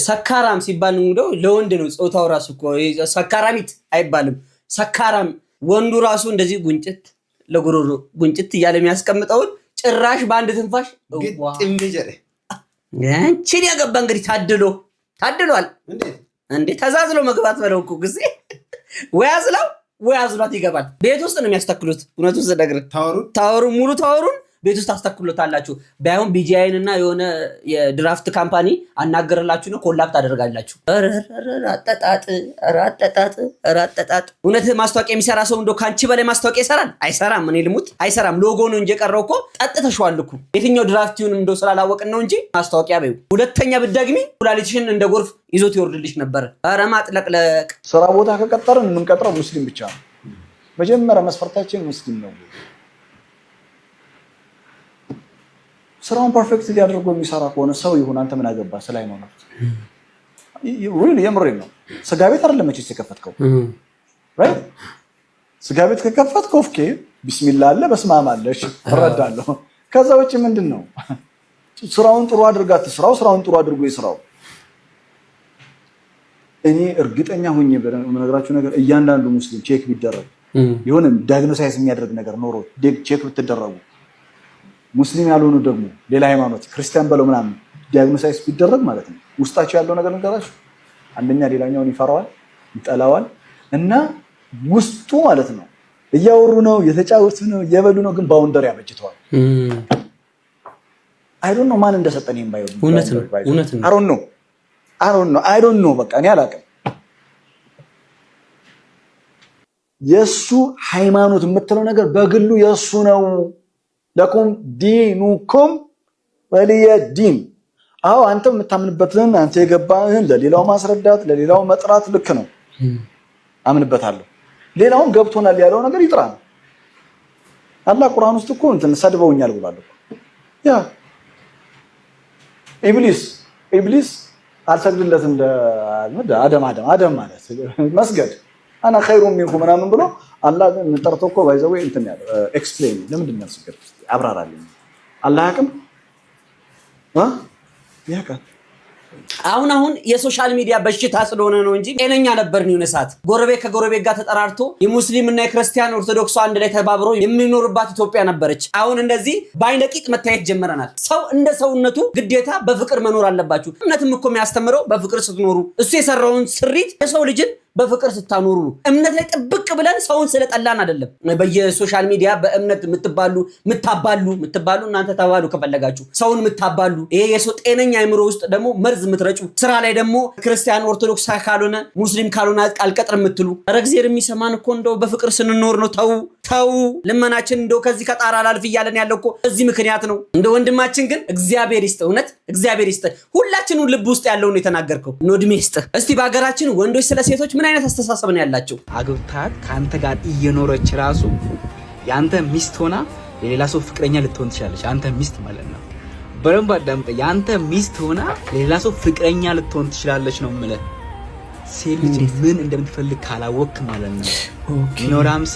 ሰካራም ሲባል እንደው ለወንድ ነው ጾታው ራሱ እኮ ሰካራሚት አይባልም። ሰካራም ወንዱ ራሱ እንደዚህ ጉንጭት ለጉሮሮ ጉንጭት እያለ የሚያስቀምጠውን ጭራሽ በአንድ ትንፋሽ ግጥም ይጀረ አንቺን ያገባ እንግዲህ ታድሏል እንዴ ተዛዝሎ መግባት በለው እኮ ጊዜ ወይ አዝሏት ይገባል። ቤት ውስጥ ነው የሚያስተክሉት። እውነቱን ስነግርህ ታወሩ ሙሉ ታወሩን ቤት ውስጥ ታስተክሉታላችሁ። ባይሆን ቢጂአይን እና የሆነ የድራፍት ካምፓኒ አናገርላችሁ ነው ኮላፕት አደርጋላችሁ። አጣጣጥ እውነት ማስታወቂያ የሚሰራ ሰው እንደው ካንቺ በላይ ማስታወቂያ ይሰራል? አይሰራም። እኔ ልሙት አይሰራም። ሎጎ ነው እንጂ የቀረው እኮ ጠጥተሽዋል እኮ። የትኛው ድራፍት ይሁን እንደው ስላላወቅን ነው እንጂ ማስታወቂያ በይው። ሁለተኛ ብትደግሚ ኩላሊትሽን እንደ ጎርፍ ይዞት ይወርድልሽ ነበር። ኧረ ማጥለቅለቅ። ስራ ቦታ ከቀጠርን የምንቀጥረው ሙስሊም ብቻ ነው። መጀመሪያ መስፈርታችን ሙስሊም ነው። ስራውን ፐርፌክት ሊያደርጉ የሚሰራ ከሆነ ሰው ይሁን። አንተ ምን አገባ ስላይ ነው ነው ሪሊ የምሬን ነው። ስጋ ቤት አይደለም መቼስ የከፈትከው ራይት። ስጋ ቤት ከከፈትከው ኦኬ ቢስሚላህ አለ በስማም አለ እሺ እረዳለሁ። ከዛ ውጪ ምንድነው? ስራውን ጥሩ አድርጋ ትስራው፣ ስራውን ጥሩ አድርጎ ይስራው። እኔ እርግጠኛ ሆኜ በነገራችሁ ነገር እያንዳንዱ ሙስሊም ቼክ ቢደረግ የሆነ ዳያግኖሳይዝ የሚያደርግ ነገር ኖሮ ቼክ ብትደረጉ ሙስሊም ያልሆኑ ደግሞ ሌላ ሃይማኖት ክርስቲያን በለው ምናምን ዳያግኖሳይዝ ቢደረግ ማለት ነው ውስጣቸው ያለው ነገር ነገራችሁ አንደኛ ሌላኛውን ይፈራዋል ይጠላዋል እና ውስጡ ማለት ነው እያወሩ ነው የተጫወቱ ነው እየበሉ ነው ግን ባውንደሪ ያበጅተዋል I don't know ማን እንደሰጠኝ ባይው እውነት ነው I don't know በቃ እኔ አላውቅም የሱ ሃይማኖት የምትለው ነገር በግሉ የሱ ነው ለኩም ዲኑኩም ወሊየ ዲን አዎ አንተ የምታምንበትን አንተ የገባህን ለሌላው ማስረዳት ለሌላው መጥራት ልክ ነው አምንበታለሁ ሌላውን ገብቶናል ያለው ነገር ይጥራል አላህ ቁርአን ውስጥ እኮ እንትን ሰድበውኛል ብሏል ያ ኢብሊስ አልሰግድለትም አደም ማለት መስገድ አና ኸይሩ ሚንኩም ምናምን ብሎ አላህ ግን ጠርቶ እኮ ባይዘው እንትን ያለው ኤክስፕሌን ለምንድን ነው ያስገድ አብራራልኝ አላህ ያቅም ያቃል አሁን የሶሻል ሚዲያ በሽታ ስለሆነ ነው እንጂ ጤነኛ ነበርን የሆነ ሰዓት ጎረቤት ከጎረቤት ጋር ተጠራርቶ የሙስሊምና የክርስቲያን ኦርቶዶክስ አንድ ላይ ተባብሮ የሚኖርባት ኢትዮጵያ ነበረች አሁን እንደዚህ ባይነቂጥ መታየት ጀመረናል ሰው እንደ ሰውነቱ ግዴታ በፍቅር መኖር አለባችሁ እምነትም እኮ የሚያስተምረው በፍቅር ስትኖሩ እሱ የሰራውን ስሪት የሰው ልጅን በፍቅር ስታኖሩ እምነት ላይ ጥብቅ ብለን ሰውን ስለጠላን አይደለም በየሶሻል ሚዲያ በእምነት ምትባሉ እናንተ ተባሉ ከፈለጋችሁ ሰውን ምትባሉ ይሄ የሰው ጤነኛ አይምሮ ውስጥ ደግሞ መርዝ ምትረጩ ስራ ላይ ደግሞ ክርስቲያን ኦርቶዶክስ ካልሆነ ሙስሊም ካልሆነ አልቀጥር ምትሉ ረግዚር የሚሰማን እኮ እንደው በፍቅር ስንኖር ነው ተው ልመናችን እንደው ከዚህ ከጣራ አላልፍ ይያለን ያለው እኮ እዚህ ምክንያት ነው እንደ ወንድማችን ግን እግዚአብሔር ይስጥ እውነት እግዚአብሔር ይስጥ ሁላችንም ልብ ውስጥ ያለው ነው የተናገርከው ነው እድሜ ይስጥ እስቲ በአገራችን ወንዶች ስለ ሴቶች ምን አይነት አስተሳሰብ ነው ያላቸው አግብታት ካንተ ጋር እየኖረች ራሱ ያንተ ሚስት ሆና የሌላ ሰው ፍቅረኛ ልትሆን ትችላለች አንተ ሚስት ማለት ነው በረምባ ዳምጠ ያንተ ሚስት ሆና የሌላ ሰው ፍቅረኛ ልትሆን ትችላለች ነው ማለት ሴት ልጅ ምን እንደምትፈልግ ካላወቅ ማለት ነው ኖራምሴ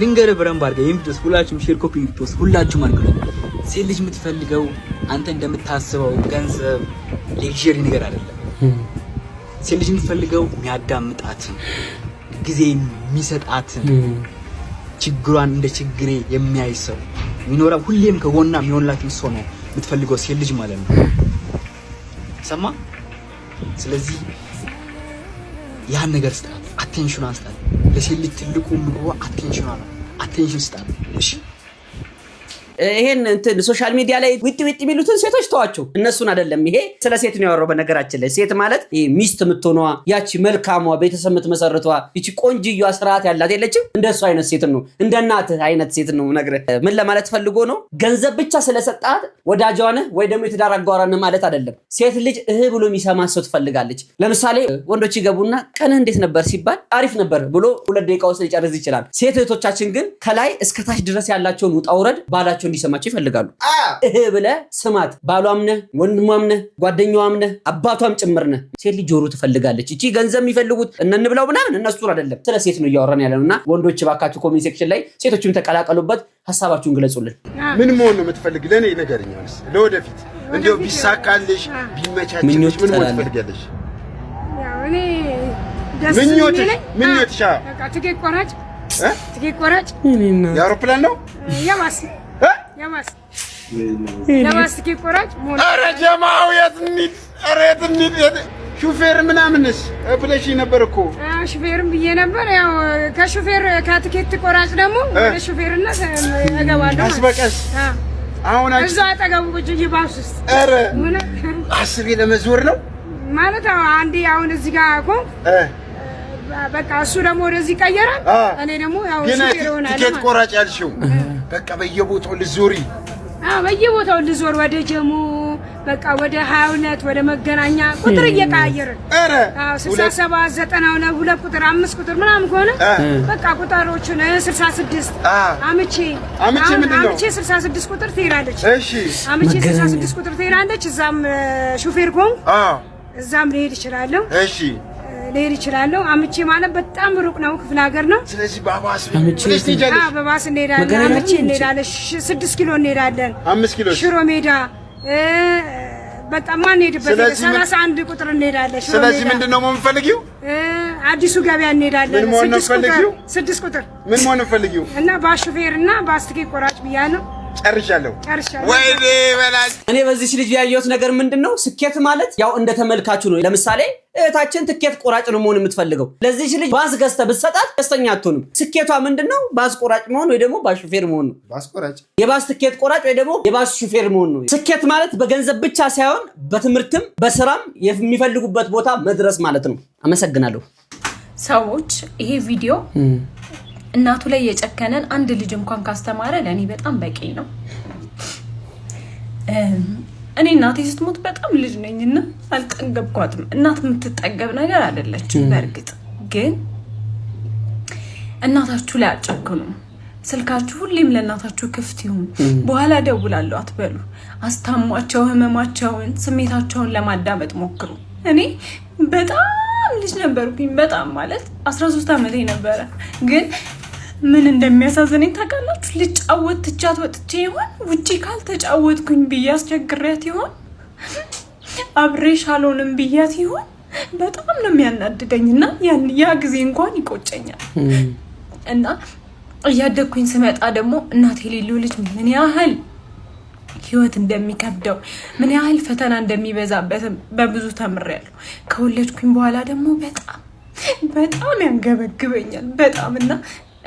ልንገር በረምባ አድርገህ የምትስ ሁላችሁም ሼር ኮፒ ፖስት ሁላችሁም አድርጉ ሴት ልጅ የምትፈልገው አንተ እንደምታስበው ገንዘብ ሌክዠሪ ነገር አይደለም ሴት ልጅ የምትፈልገው የሚያዳምጣት ጊዜ የሚሰጣት ችግሯን እንደ ችግሬ የሚያይ ሰው ሚኖራ ሁሌም ከጎና የሚሆንላት ሰው ነው የምትፈልገው ሴት ልጅ ማለት ነው ሰማ ስለዚህ ያን ነገር ስጣት አቴንሽን አስጣት ለሴት ልጅ ትልቁ ምሮ አቴንሽን ስጣት እሺ ይሄን እንትን ሶሻል ሚዲያ ላይ ዊጥ የሚሉትን ሴቶች ተዋቸው እነሱን አይደለም ይሄ ስለ ሴት ነው ያወራው በነገራችን ላይ ሴት ማለት ይሄ ሚስት የምትሆነዋ ያቺ መልካሟ ቤተሰብ የምትመሰርቷ እቺ ቆንጅዬዋ ስርዓት ያላት የለችም እንደሱ አይነት ሴት ነው እንደ እናት አይነት ሴት ነው ነግረህ ምን ለማለት ፈልጎ ነው ገንዘብ ብቻ ስለሰጣት ወዳጇ ነህ ወይ ደግሞ የትዳር አጋሯ ነህ ማለት አይደለም ሴት ልጅ ብሎ የሚሰማ ሰው ትፈልጋለች ለምሳሌ ወንዶች ይገቡና ቀን እንዴት ነበር ሲባል አሪፍ ነበር ብሎ 2 ደቂቃ ውስጥ ሊጨርስ ይችላል ሴት እህቶቻችን ግን ከላይ እስከ ታች ድረስ ያላቸውን ውጣ ውረድ ባላቸው እንዲሰማቸው ይፈልጋሉ ብለ ስማት ባሏም ነህ ወንድሟም ነህ ጓደኛዋም ነህ አባቷም ጭምር ነህ ሴት ልጅ ጆሮ ትፈልጋለች እቺ ገንዘብ የሚፈልጉት እንብላው ምናምን እነሱ አይደለም ስለ ሴት ነው እያወራን ያለውና ወንዶች ባካችሁ ኮሜንት ሴክሽን ላይ ሴቶችም ተቀላቀሉበት ሐሳባችሁን ግለጹልን ምን መሆን ነው የምትፈልግ ለኔ ነገርኛስ ለወደፊት እንደው ቢሳካልሽ ቢመቻችልሽ ምን መሆን ትፈልጋለሽ ያው እኔ ደስ ምኞትሽ በቃ ትኬት ቆራጭ የአውሮፕላን ነው ያማስ ትኬት ቆራጭ ኧረ ጀማው የት እንሂድ ሹፌር ምናምንስ ብለሽ ነበር እኮ ሹፌርም ብዬ ነበር ያው ከሹፌር ከትኬት ቆራጭ ደግሞ ወደ ሹፌርነት እገባለሁ ቀስ በቀስ አሁን እዛ አጠገቡ ቁጭ ባስ ውስጥ ኧረ አስቤ ለመዞር ነው ማለት አንዴ አሁን እዚህ ጋር እኮ በቃ እሱ ደግሞ ወደዚህ ቀየራል እኔ ደግሞ ያው ሹፌር ሆናለሁ ትኬት ቆራጭ ያልሽው በቃ በየቦታው ልዞሪ በየቦታው ልዞር ወደ ጀሙ በቃ ወደ 22 ወደ መገናኛ ቁጥር እየቀያየርን 67 90 2 ቁጥር 5 ቁጥር ምናምን ከሆነ በቃ ቁጥሮቹን 66 አምቼ 66 ቁጥር ትሄዳለች እሺ አምቼ 66 ቁጥር ትሄዳለች እዛም ሹፌር ኮን እዛም ልሄድ እችላለሁ እሺ ልሄድ እችላለሁ አምቼ ማለት በጣም ሩቅ ነው ክፍለ ሀገር ነው ስለዚህ በባስ በባስ እንሄዳለን አምቼ እንሄዳለን 6 ኪሎ እንሄዳለን 5 ኪሎ ሽሮ ሜዳ በጣም ማን ሄድበት 31 ቁጥር እንሄዳለን። ስለዚህ ምንድነው የምንፈልጊው? አዲሱ ገበያ እንሄዳለን። 6 ቁጥር ምን መሆን እንፈልጊው? እና ባሹፌርና ባስቲክ ቆራጭ ብያለሁ። ጨርሻለሁ። ወይኔ በላጭ። እኔ በዚህ ልጅ ያየሁት ነገር ምንድነው? ስኬት ማለት ያው እንደ ተመልካቹ ነው። ለምሳሌ እህታችን ትኬት ቆራጭ ነው መሆን የምትፈልገው። ለዚህ ልጅ ባስ ገዝተህ ብትሰጣት ደስተኛ አትሆንም። ስኬቷ ምንድነው? ባስ ቆራጭ መሆን ወይ ደግሞ ባስ ሹፌር መሆን ነው። ባስ ቆራጭ፣ የባስ ትኬት ቆራጭ ወይ ደግሞ የባስ ሹፌር መሆን ነው። ስኬት ማለት በገንዘብ ብቻ ሳይሆን በትምህርትም በስራም የሚፈልጉበት ቦታ መድረስ ማለት ነው። አመሰግናለሁ። ሰዎች ይሄ ቪዲዮ እናቱ ላይ የጨከነን አንድ ልጅ እንኳን ካስተማረ ለኔ በጣም በቂ ነው። እኔ እናቴ ስትሞት በጣም ልጅ ነኝና አልጠገብኳትም። እናት የምትጠገብ ነገር አይደለችም። በእርግጥ ግን እናታችሁ ላይ አጨክኑ። ስልካችሁ ሁሌም ለእናታችሁ ክፍት ይሁን። በኋላ ደውላለሁ አትበሉ። አስታሟቸው፣ ህመማቸውን፣ ስሜታቸውን ለማዳመጥ ሞክሩ። እኔ በጣም ልጅ ነበርኩኝ። በጣም ማለት 13 ዓመቴ ነበረ። ግን ምን እንደሚያሳዝነኝ ታውቃላችሁ? ልጫወት ትቻት ወጥቼ ይሆን ውጪ ካልተጫወትኩኝ ብዬ አስቸግሬያት ይሆን አብሬሽ አልሆንም ብያት ይሆን በጣም ነው የሚያናድደኝና ያ ጊዜ እንኳን ይቆጨኛል። እና እያደግኩኝ ስመጣ ደግሞ እናቴ የሌለው ልጅ ምን ያህል ህይወት እንደሚከብደው ምን ያህል ፈተና እንደሚበዛበት በብዙ ተምሬያለሁ። ከወለድኩኝ በኋላ ደግሞ በጣም ያንገበግበኛል በጣም። እና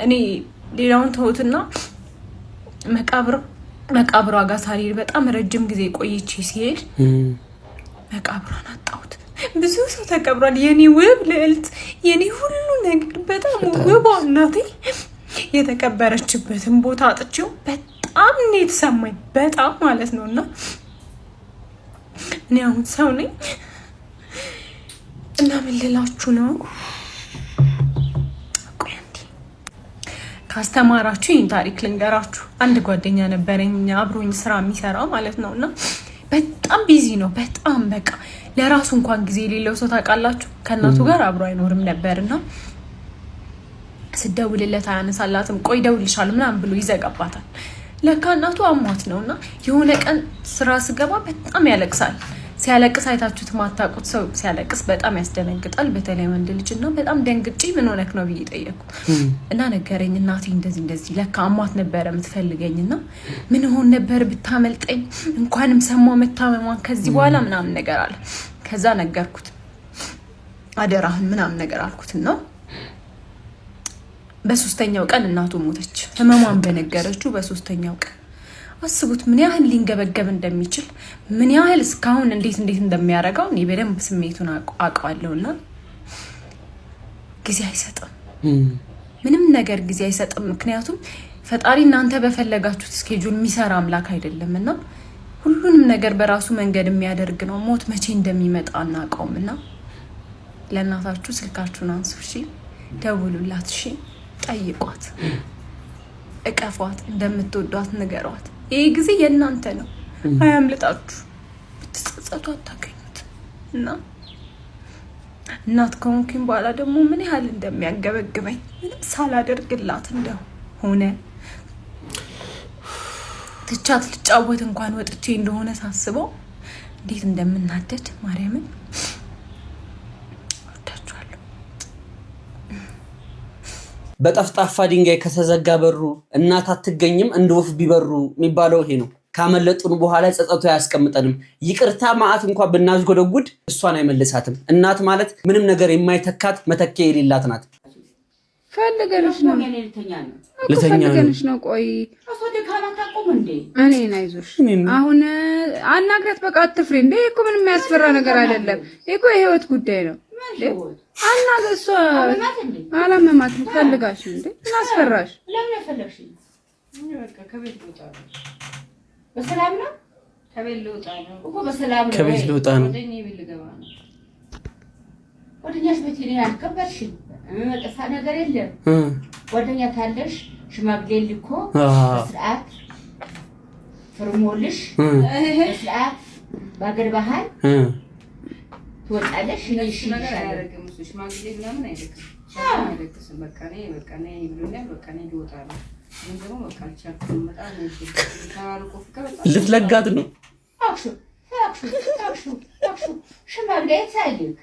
እኔ ሌላውን ተውትና መቃብሯ ጋር ሳልሄድ በጣም ረጅም ጊዜ ቆይቼ ሲሄድ መቃብሯን አጣሁት። ብዙ ሰው ተቀብሯል። የኔ ውብ ልዕልት፣ የኔ ሁሉ ነገር በጣም ውብ እናቴ የተቀበረችበትን ቦታ አጥቼው በጣም ነው የተሰማኝ። በጣም ማለት ነውና እኔ አሁን ሰው ነኝ እና ምን ልላችሁ ነው? ካስተማራችሁ ይህን ታሪክ ልንገራችሁ። አንድ ጓደኛ ነበረኝ አብሮኝ ስራ የሚሰራ ማለት ነውና በጣም ቢዚ ነው። በጣም በቃ ለራሱ እንኳን ጊዜ የሌለው ሰው ታውቃላችሁ። ከእናቱ ጋር አብሮ አይኖርም ነበርና ስደውልለት አያነሳላትም። ቆይ ደውልሻለሁ ምናምን ብሎ ይዘጋባታል። ለካ እናቱ አሟት ነውና የሆነ ቀን ስራ ስገባ በጣም ያለቅሳል። ሲያለቅስ አይታችሁት ማታውቁት ሰው ሲያለቅስ በጣም ያስደነግጣል። በተለይ ወንድ ልጅና በጣም ደንግጬ ምን ሆነክ ነው ብዬ ጠየቅኩ እና ነገረኝ። እናቴ እንደዚህ ለካ አሟት ነበረ የምትፈልገኝና ምን ሆን ነበር ብታመልጠኝ፣ እንኳንም ሰማው መታመሟን ከዚህ በኋላ ምናምን ነገር አለ። ከዛ ነገርኩት፣ አደራህን ምናምን ነገር አልኩትና በሶስተኛው ቀን እናቱ ሞተች። ህመሟን በነገረችው በሶስተኛው ቀን አስቡት ምን ያህል ሊንገበገብ እንደሚችል፣ ምን ያህል እስካሁን እንዴት እንደሚያረጋው እኔ በደንብ ስሜቱን አውቀዋለሁና ጊዜ አይሰጥም፣ ምንም ነገር ጊዜ አይሰጥም። ምክንያቱም ፈጣሪ እናንተ በፈለጋችሁት ስኬጁል የሚሰራ አምላክ አይደለምና ሁሉንም ነገር በራሱ መንገድ የሚያደርግ ነው። ሞት መቼ እንደሚመጣ አናውቀውምና ለእናታችሁ ስልካችሁን አንሱ፣ እሺ፣ ደውሉላት፣ እሺ፣ ጠይቋት፣ እቀፏት፣ እንደምትወዷት ንገሯት። ይሄ ጊዜ የእናንተ ነው፣ አያምልጣችሁ። ብትጸጸቱ አታገኙት። እና እናት ከሆንኩኝ በኋላ ደግሞ ምን ያህል እንደሚያንገበግበኝ ምንም ሳላደርግላት እንደሆነ ትቻት ልጫወት እንኳን ወጥቼ እንደሆነ ሳስበው እንዴት እንደምናደድ ማርያምን። በጠፍጣፋ ድንጋይ ከተዘጋ በሩ እናት አትገኝም እንደ ወፍ ቢበሩ የሚባለው ይሄ ነው። ካመለጡን በኋላ ጸጸቱ አያስቀምጠንም። ይቅርታ ማአት እንኳን ብናዝጎደጉድ እሷን አይመልሳትም። እናት ማለት ምንም ነገር የማይተካት መተኪያ የሌላት ናት። ፈልገንሽ ነው ልተኛሽ ነው። ቆይ እኔን አይዞሽ፣ አሁን አናግረት፣ በቃ አትፍሪ። እንዴ እኮ ምንም የሚያስፈራ ነገር አይደለም እኮ የህይወት ጉዳይ ነው። አናግረት፣ እሷ አላመማትም። ፈልጋሽ እንዴ እናስፈራሽ። ለምን ፈለግሽ? በቃ ከቤት ልወጣ ነው። በሰላም ነው። ከቤት ልወጣ ነው እኮ በሰላም ነው። ከቤት ልወጣ ነው። ወደኔ ቤት ልገባ ነው። ወደኛሽ ቤት ይሄን አልከበርሽም። መቀሳ ነገር የለም። ወደኛ ታለሽ ሽማግሌ ልኮ በስርዓት ፍርሞልሽ በስርዓት ባገር ባህል ትወጣለሽ። እሺ ነገር አያደርግም እሱ ሽማግሌ ምናምን አይደክም። በቃ እኔ ይብሉኛል። በቃ እኔ ልወጣ ነው። ምን ደግሞ በቃ አልቻልኩም። በጣም ነው ልትለጋት ነው። አክሹ ሽማግሌ ሳይልክ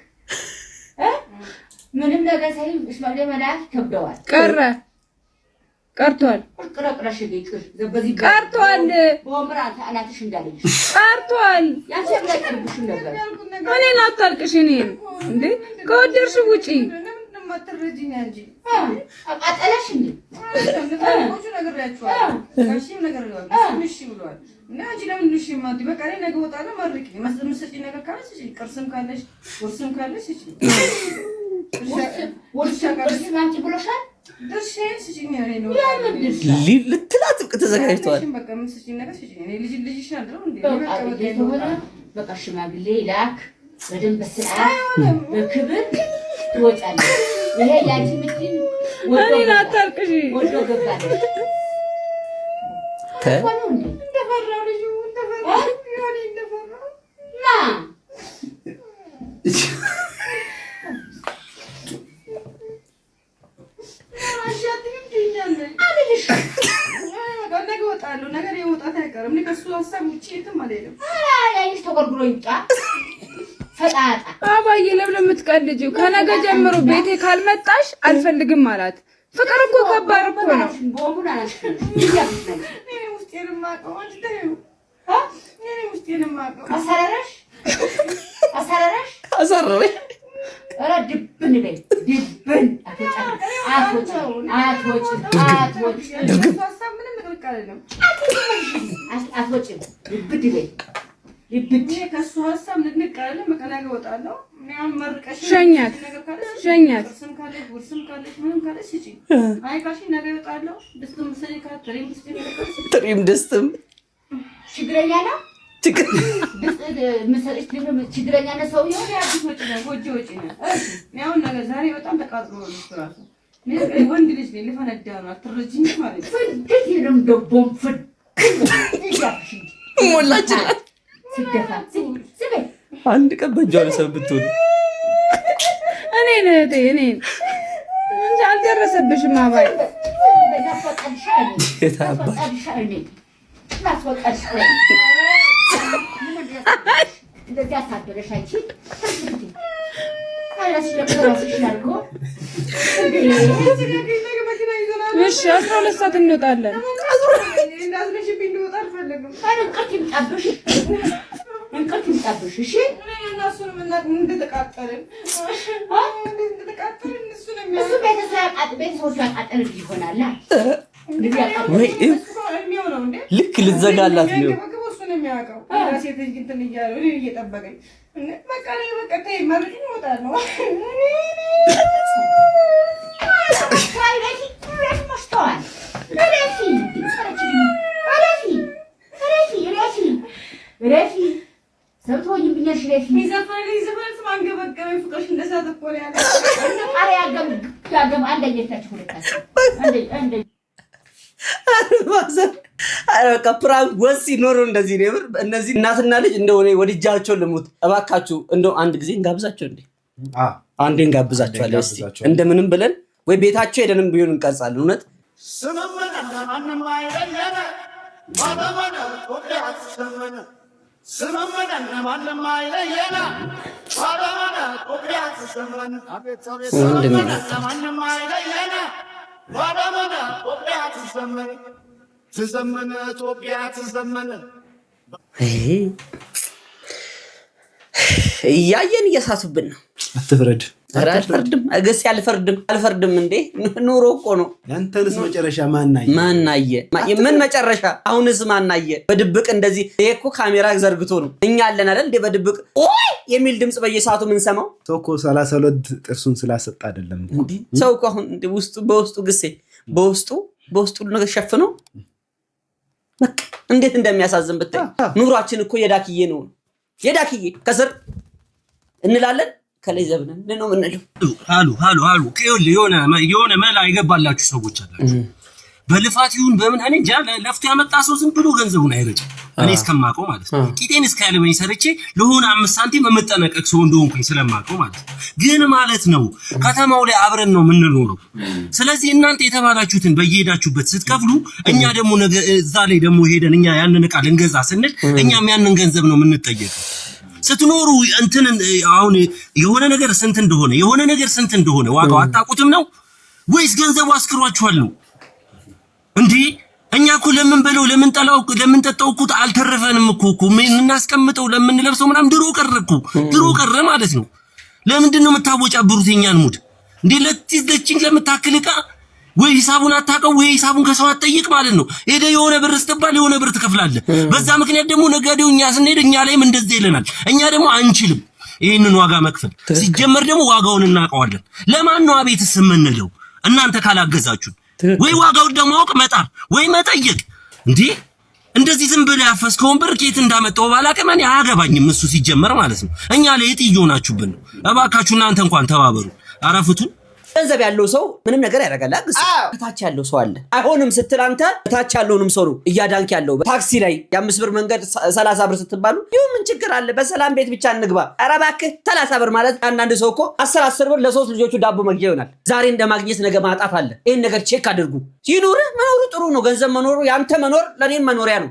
ምንም ነገር ሳይል ሽማግሌ መላክ ከብደዋል። ቀርቷል። ቀርቷል። በወምራት አናትሽ እንዳለሽ ቀርቷል። ያንሰብለሽ ነበር። እኔን አታልቅሽ። እኔን እንዴ ከወደድሽ ውጪ ማትረጂኝ እንጂ አቃጠለሽ እንዴ ብዙ ነገር ያቻው ጋሽም ነገር ነው እሺ ብሏል። እና አንቺ ለምን እሺ ማዲ በቃ እኔ ነገ ወጣለሁ መርቂ መስጠት ነገር ካለሽ እሺ ቅርስም ካለሽ ወርስም ካለሽ እሺ ወርሻ ካለሽ አንቺ ብሎሻል ደርሼሽ እሺ ነው ልትላት ተዘጋጅቷል። በቃ ምን እሺ ነገር እሺ እኔ ልጅሽ አይደለም እንዴ በቃ ሽማግሌ ላክ በደንብ በስርዓት በክብር ትወጫለሽ። ይሄ ያንቺ ምጥን እኔን አታልቅሽ። ወዶ ገባለሽ ተቆኑ እንደፈራው ልጅ እንደፈራው ይሆን እንደፈራው ና አሻትም ትኛለ አለሽ ነገ ወጣለሁ ነገር የወጣት አይቀርም። ከሱ ሀሳብ ውጪ የትም አልሄድም። ያይሽ ተቆርጉሮ ይውጣ ፈጣጣ አባዬ ለምን የምትቀልጂው? ከነገ ጀምሮ ቤቴ ካልመጣሽ አልፈልግም አላት። ፍቅር እኮ ከባድ እኮ ነው። ቦምቡን አላሽ እኔ ውስጤን ማቀው አንቺ ተይው እኔ ውስጤን ማቀው አሰረረሽ ኧረ ድብን በይ ድብን አትወጪ ምንም ነገር አይደለም። አትወጪ ድብን በይ ልብድ ከሱ ሀሳብ ልንቀርል መቀላቀል ወጣለሁ። ምንም መርቀሽ ሸኛት ስም ካለሽ ወርስም ካለሽ ምንም ካለሽ እጪ አይካሽ ነገ ወጣለሁ። ደስተም ሰይካ ትሪም ደስተም ችግረኛ ነው ምሰልሽ ችግረኛ ነው ሰው ይሆን ያድስ ወጪ ነው ወጪ ነው። እሺ ያው ነገ ዛሬ በጣም ተቃጥሎ ነው ራሱ ወንድ ልጅ ነው ልፈነዳ ነው አትረጂኝ ማለት ፍድት ይለም ደቦም ፍድ ሞላችላት ሲደፋ ሲበይ አንድ ቀን በእጇ ለሰብቱን እኔን እንጂ አልደረሰብሽም። አባይ እሺ 12 ሰዓት እንወጣለን። እንቅልፍ ይምጣብሽ። እሺ እነሱንም እንደተቃጠልን ቤተሰቦች ያቃጠልን ይሆናል። ልክ ልትዘጋላት ነው እሱን የሚያውቀው ሴት ልጅ እንትን እያለው እየጠበቀኝ በቃ ተይ መርቂኝ እወጣለሁ። መሽተዋል። ረፊ ሰብቶኝ ብኛሽ ረፊ ይዘፈን ማንገበገበኝ ፍቅርሽ እንደሳት እኮ ነው ያለ እንደ ቃሪያ ያገም አንደኛታችሁ ሁለታችሁ አንደ አረ በቃ ፕራንክ ወስ ሲኖር እንደዚህ ነው። እነዚህ እናትና ልጅ እንደሆነ ወድጃቸው ልሙት። እባካችሁ እንደው አንድ ጊዜ እንጋብዛቸው እንዴ? አንዴ እንጋብዛቸዋለን እስቲ እንደምንም ብለን ወይ ቤታቸው ሄደንም ቢሆን እንቀርጻለን። እውነት እያየን እየሳሱብን ነው። አትፍረድ። ኧረ አልፈርድም። እገስ አልፈርድም እንዴ ኑሮ እኮ ነው። ያንተንስ መጨረሻ ማናየ ምን መጨረሻ? አሁንስ ማናየ? በድብቅ እንደዚህ ይሄ እኮ ካሜራ ዘርግቶ ነው። እኛ አለን አይደል እንዴ በድብቅ ኦይ የሚል ድምጽ በየሰዓቱ ምን ሰማው? ሰው እኮ 32 ጥርሱን ስላሰጣ አይደለም እንዴ ሰው እኮ አሁን በውስጡ ግሴ በውስጡ ነገር ሸፍነው በቃ እንዴት እንደሚያሳዝን ብታይ። ኑሯችን እኮ የዳክዬ ነው። የዳክዬ ከስር እንላለን ከላይ ዘብነን ነው የምንለው። አሉ የሆነ መላ የገባላችሁ ሰዎች አላችሁ። በልፋት ይሁን በምን እኔ እንጃ ለፍቶ ያመጣ ሰው ዝም ብሎ ገንዘቡን አይረጭም። እኔ እስከማውቀው ማለት ነው ቂጤን እስካለበኝ ሰርቼ ለሆነ 5 ሳንቲም የምጠነቀቅ ሰው እንደሆንኩኝ ስለማውቀው ማለት ነው። ግን ማለት ነው ከተማው ላይ አብረን ነው የምንኖረው። ስለዚህ እናንተ የተባላችሁትን በየሄዳችሁበት ስትከፍሉ እኛ ደግሞ ነገ እዛ ላይ ደግሞ ሄደን እኛ ያንን ዕቃ ልንገዛ ስንል እኛም ያንን ገንዘብ ነው የምንጠየቀው። ስትኖሩ እንትን አሁን የሆነ ነገር ስንት እንደሆነ ዋጋው አጣቁትም ነው ወይስ ገንዘቡ አስክሯችኋል ነው እንዴ? እኛ እኮ ለምን በለው ለምን ጠላው ለምን ተጣው እኮ አልተረፈንም እኮ ምን እናስቀምጠው ለምን ለብሰው ምናም ድሮ ቀረ ማለት ነው። ለምንድን ነው የምታቦጫብሩት የኛን ሙድ እንዴ? ለትዝደችን ለምታክልቃ ወይ ሂሳቡን አታቀው ወይ ሂሳቡን ከሰው አትጠይቅ ማለት ነው። ሄደ የሆነ ብር ስትባል የሆነ ብር ትከፍላለህ። በዛ ምክንያት ደግሞ ነጋዴው እኛ ስንሄድ እኛ ላይም እንደዚህ ይለናል። እኛ ደግሞ አንችልም ይሄንን ዋጋ መክፈል። ሲጀመር ደግሞ ዋጋውን እናውቀዋለን። ለማን ነው አቤትስ የምንለው እናንተ ካላገዛችሁን? ወይ ዋጋውን ደግሞ አውቅ መጣር ወይ መጠየቅ እንዴ? እንደዚህ ዝም ብለህ ያፈስከውን ብር ከየት እንዳመጣው ባላቀም እኔ አያገባኝም እሱ ሲጀመር ማለት ነው። እኛ ላይ እየሆናችሁብን ነው። እባካችሁ እናንተ እንኳን ተባበሩ። አረፍቱን ገንዘብ ያለው ሰው ምንም ነገር ያደርጋል። ከታች ያለው ሰው አለ አይሆንም ስትል አንተ ከታች ያለውንም ሰው ነው እያዳንክ ያለው። ታክሲ ላይ የ5 ብር መንገድ 30 ብር ስትባሉ ይሁን ምን ችግር አለ? በሰላም ቤት ብቻ እንግባ። ኧረ እባክህ 30 ብር ማለት አንዳንድ ሰው እኮ 10 ብር ለሶስት ልጆቹ ዳቦ መግዣ ይሆናል። ዛሬ እንደማግኘት ነገ ማጣት አለ። ይሄን ነገር ቼክ አድርጉ። ይኑርህ መኖሩ ጥሩ ነው። ገንዘብ መኖሩ ያንተ መኖር ለኔም መኖሪያ ነው።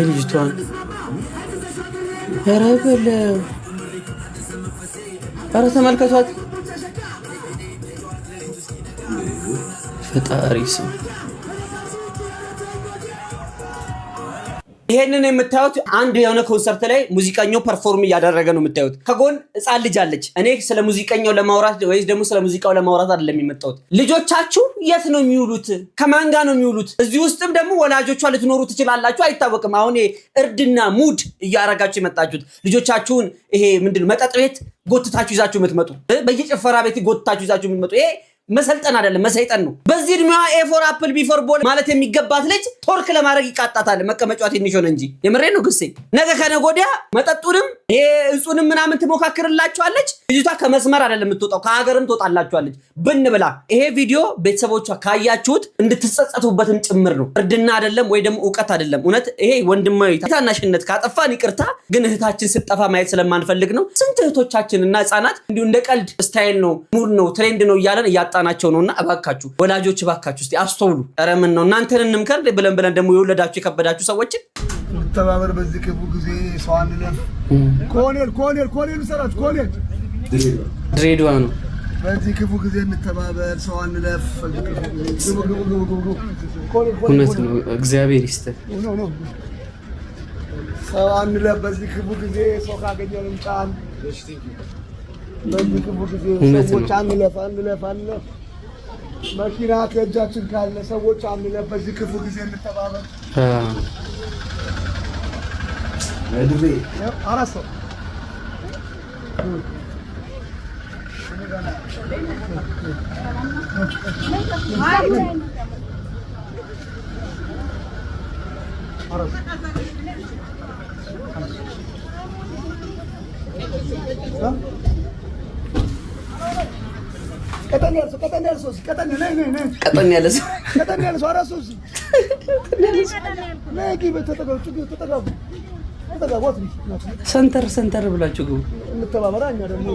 ልጅቷ ኧረ በለው ኧረ ተመልከቷት። ፈጣሪ ስም ይሄንን የምታዩት አንድ የሆነ ኮንሰርት ላይ ሙዚቀኛው ፐርፎርም እያደረገ ነው የምታዩት። ከጎን ህፃን ልጅ አለች። እኔ ስለ ሙዚቀኛው ለማውራት ወይስ ደግሞ ስለ ሙዚቃው ለማውራት አይደለም የመጣሁት። ልጆቻችሁ የት ነው የሚውሉት? ከማን ጋር ነው የሚውሉት? እዚህ ውስጥም ደግሞ ወላጆቿ ልትኖሩ ትችላላችሁ፣ አይታወቅም። አሁን እርድና ሙድ እያረጋችሁ የመጣችሁት ልጆቻችሁን ይሄ ምንድነው መጠጥ ቤት ጎትታችሁ ይዛችሁ የምትመጡ፣ በየጭፈራ ቤት ጎትታችሁ ይዛችሁ የምትመጡ ይሄ መሰልጠን አይደለም መሰይጠን ነው። በዚህ እድሜዋ ኤፎር አፕል ቢፎር ቦል ማለት የሚገባት ልጅ ቶርክ ለማድረግ ይቃጣታል። መቀመጫዋ ትንሽ ሆነ እንጂ የምሬ ነው ግሴ። ነገ ከነገ ወዲያ መጠጡንም ይሄ እጹንም ምናምን ትሞካክርላችኋለች። ልጅቷ ከመስመር አይደለም የምትወጣው ከሀገርም ትወጣላችኋለች ብን ብላ። ይሄ ቪዲዮ ቤተሰቦቿ ካያችሁት እንድትጸጸቱበትም ጭምር ነው። እርድና አይደለም ወይ ደግሞ እውቀት አይደለም። እውነት ይሄ ወንድማዊ ታናሽነት ካጠፋን ይቅርታ፣ ግን እህታችን ስትጠፋ ማየት ስለማንፈልግ ነው። ስንት እህቶቻችን እና ህፃናት እንዲሁ እንደ ቀልድ ስታይል ነው ሙድ ነው ትሬንድ ነው እያለን እያጣናቸው ነውና እባካችሁ ወላጆች እባካችሁ እስቲ አስተውሉ። ኧረ ምን ነው እናንተን እንምከር ብለን ደግሞ የወለዳችሁ የከበዳችሁ ሰዎችን ተባበር። በዚህ ክፉ ጊዜ ሰው አንለፍ። ኮሎኔል ሰራች ኮሎኔል ድሬዳዋ ነው። በዚህ ክፉ ጊዜ እንተባበር፣ ሰው አንለፍ። እውነት ነው። እግዚአብሔር ይስጥህ። ሰው አንለፍ። በዚህ ክፉ ጊዜ ሰው ካገኘን እንጫን። በዚህ ክፉ ጊዜ ሰዎች አንለፍ። መኪና ከእጃችን ካለ ሰዎች አንለፍ። በዚህ ክፉ ጊዜ እንተባበር። ለድሬ አራሶ ሰንተር ብላችሁ ግቡ። እንተባበራ። እኛ ደግሞ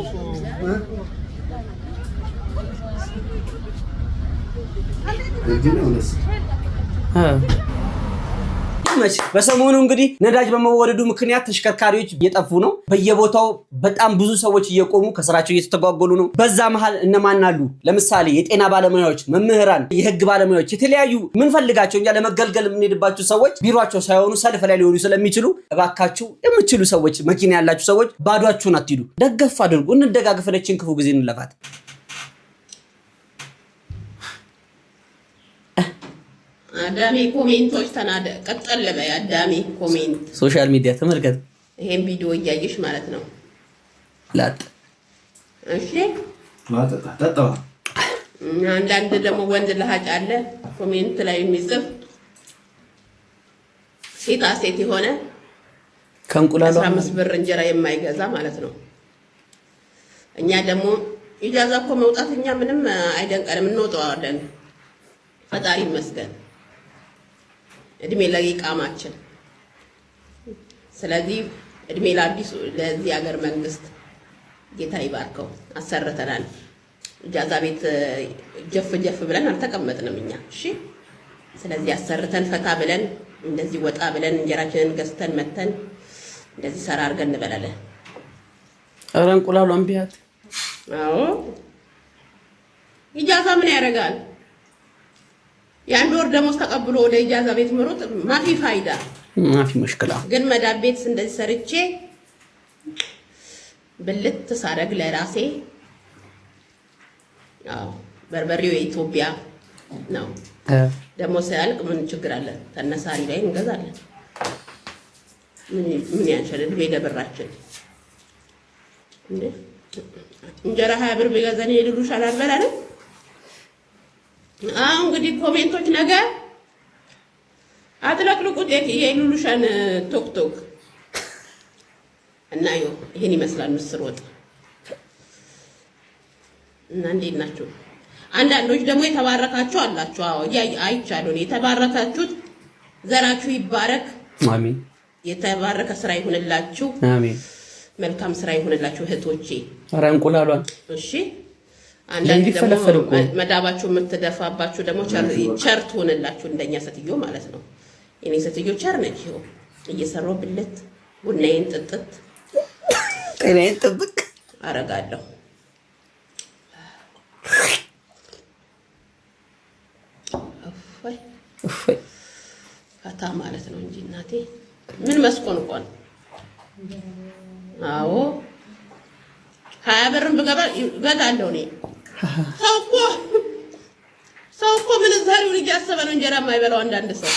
በሰሞኑ እንግዲህ ነዳጅ በመወደዱ ምክንያት ተሽከርካሪዎች እየጠፉ ነው። በየቦታው በጣም ብዙ ሰዎች እየቆሙ ከስራቸው እየተስተጓጎሉ ነው። በዛ መሃል እነማን አሉ? ለምሳሌ የጤና ባለሙያዎች፣ መምህራን፣ የህግ ባለሙያዎች፣ የተለያዩ ምንፈልጋቸው እኛ ለመገልገል የምንሄድባቸው ሰዎች ቢሮአቸው ሳይሆኑ ሰልፍ ላይ ሊሆኑ ስለሚችሉ እባካችሁ የምትችሉ ሰዎች፣ መኪና ያላችሁ ሰዎች ባዷችሁን አትሂዱ። ደገፍ አድርጉ። እንደጋገፍ። ለችን ክፉ ጊዜ እንለፋት። አዳሚ ኮሜንቶች ተናደ ቀጠል ለበይ አዳሚ ኮሜንት ሶሻል ሚዲያ ተመልከት። ይሄን ቪዲዮ እያየሽ ማለት ነው። ላጥ እሺ ታጣው አንዳንድ ደግሞ ወንድ ለሃጭ አለ ኮሜንት ላይ የሚጽፍ ሴት የሆነ ከእንቁላሉ 15 ብር እንጀራ የማይገዛ ማለት ነው። እኛ ደግሞ ኢጃዛ እኮ መውጣት እኛ ምንም አይደንቀንም፣ እንወጣዋለን። ፈጣሪ ይመስገን እድሜ ለኢቃማችን። ስለዚህ እድሜ ለአዲሱ ለዚህ ሀገር መንግስት ጌታ ይባርከው አሰርተናል። ኢጃዛ ቤት ጀፍ ጀፍ ብለን አልተቀመጥንም እኛ። እሺ ስለዚህ አሰርተን ፈታ ብለን እንደዚህ ወጣ ብለን እንጀራችንን ገዝተን መተን እንደዚህ ሰራ አድርገን እንበላለን። ኧረ እንቁላሏን ቢያት። አዎ ኢጃዛ ምን ያደርጋል? የአንድ ወር ደሞዝ ተቀብሎ ወደ ኢጃዛ ቤት መሮጥ ማፊ ፋይዳ ማፊ ሙሽክላ። ግን መዳብ ቤት እንደዚህ ሰርቼ ብልት ሳረግ ለራሴ አዎ በርበሬው የኢትዮጵያ ነው። ደግሞ ሲያልቅ ምን ችግር አለ? ተነሳሪ ላይ እንገዛለን። ምን ያንሻል? እድሜ ለብራችን እንዴ እንጀራ 20 ብር ቢገዛን ይልሉሻል አልበላንም። አሁን እንግዲህ ኮሜንቶች ነገ አጥለቅልቁት የይሉሉሻን ቶክቶክ እና ይሄን ይመስላል ምስር ወጥ እና እንዴት ናችሁ? አንዳንዶች ደግሞ የተባረካችሁ አላችሁ። አዎ አይቻለሁ። የተባረካችሁት ዘራችሁ ይባረክ። አሜን። የተባረከ ስራ ይሁንላችሁ። አሜን። መልካም ስራ ይሁንላችሁ እህቶቼ። ኧረ እንቁላሏን እሺ። አንዳንድ ደግሞ መዳባችሁ የምትደፋባችሁ ደግሞ ቸር ትሆንላችሁ፣ እንደኛ ሴትዮ ማለት ነው። የኔ ሴትዮ ቸር ነች። ይኸው እየሰራሁ ብለት ቡናዬን ጥጥት ጤናዬን ጥብቅ አረጋለሁ። እፎይ ፈታ ማለት ነው እንጂ እናቴ ምን መስቆንቆን። አዎ 20 ብርም ብገባ እገዛለሁ እኔ። ሰው እኮ ምንዛሬውን እያሰበ ነው እንጀራ የማይበላው አንዳንድ ሰው።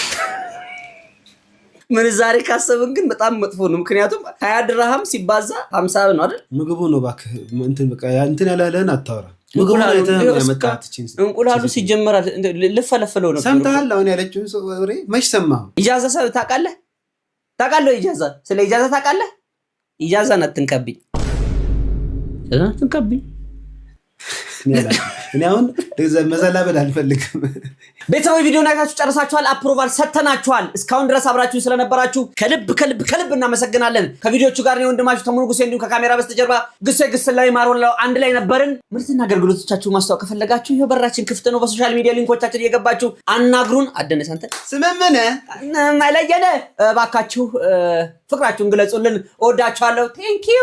ምንዛሬ ካሰብን ግን በጣም መጥፎ ነው። ምክንያቱም 20 ድርሃም ሲባዛ 50 ነው አይደል? ምግቡ ነው እባክህ። እንትን በቃ እንትን ያላለህን አታወራ። ምግቡ ነው እንቁላሉ ሲጀመር ልፈለፈለው ነው። ሰምተሃል? አሁን ያለችውን ወሬ መች ሰማህ? ኢጃዛ ታውቃለህ? ታውቃለህ? ኢጃዛ ስለ ኢጃዛ ታውቃለህ? ኢጃዛን አትንከብኝ፣ አትንከብኝ። እኔ አሁን መዘላበድ አልፈልግም። ቤተሰቦች ቪዲዮን አይታችሁ ጨርሳችኋል። አፕሮቫል ሰተናችኋል። እስካሁን ድረስ አብራችሁን ስለነበራችሁ ከልብ እናመሰግናለን። ከቪዲዮቹ ጋር ነው ወንድማችሁ ተሙሉ ጉሴ፣ እንዲሁም ከካሜራ በስተጀርባ ግስ ላይ ማሮላው አንድ ላይ ነበርን። ምርትና አገልግሎቶቻችሁ ማስተዋወቅ ከፈለጋችሁ ይሄ በራችን ክፍት ነው። በሶሻል ሚዲያ ሊንኮቻችን እየገባችሁ አናግሩን። አደነስ አንተ ስምምነ ማለየነ ባካችሁ ፍቅራችሁን ግለጹልን። እወዳችኋለሁ። ቴንክ ዩ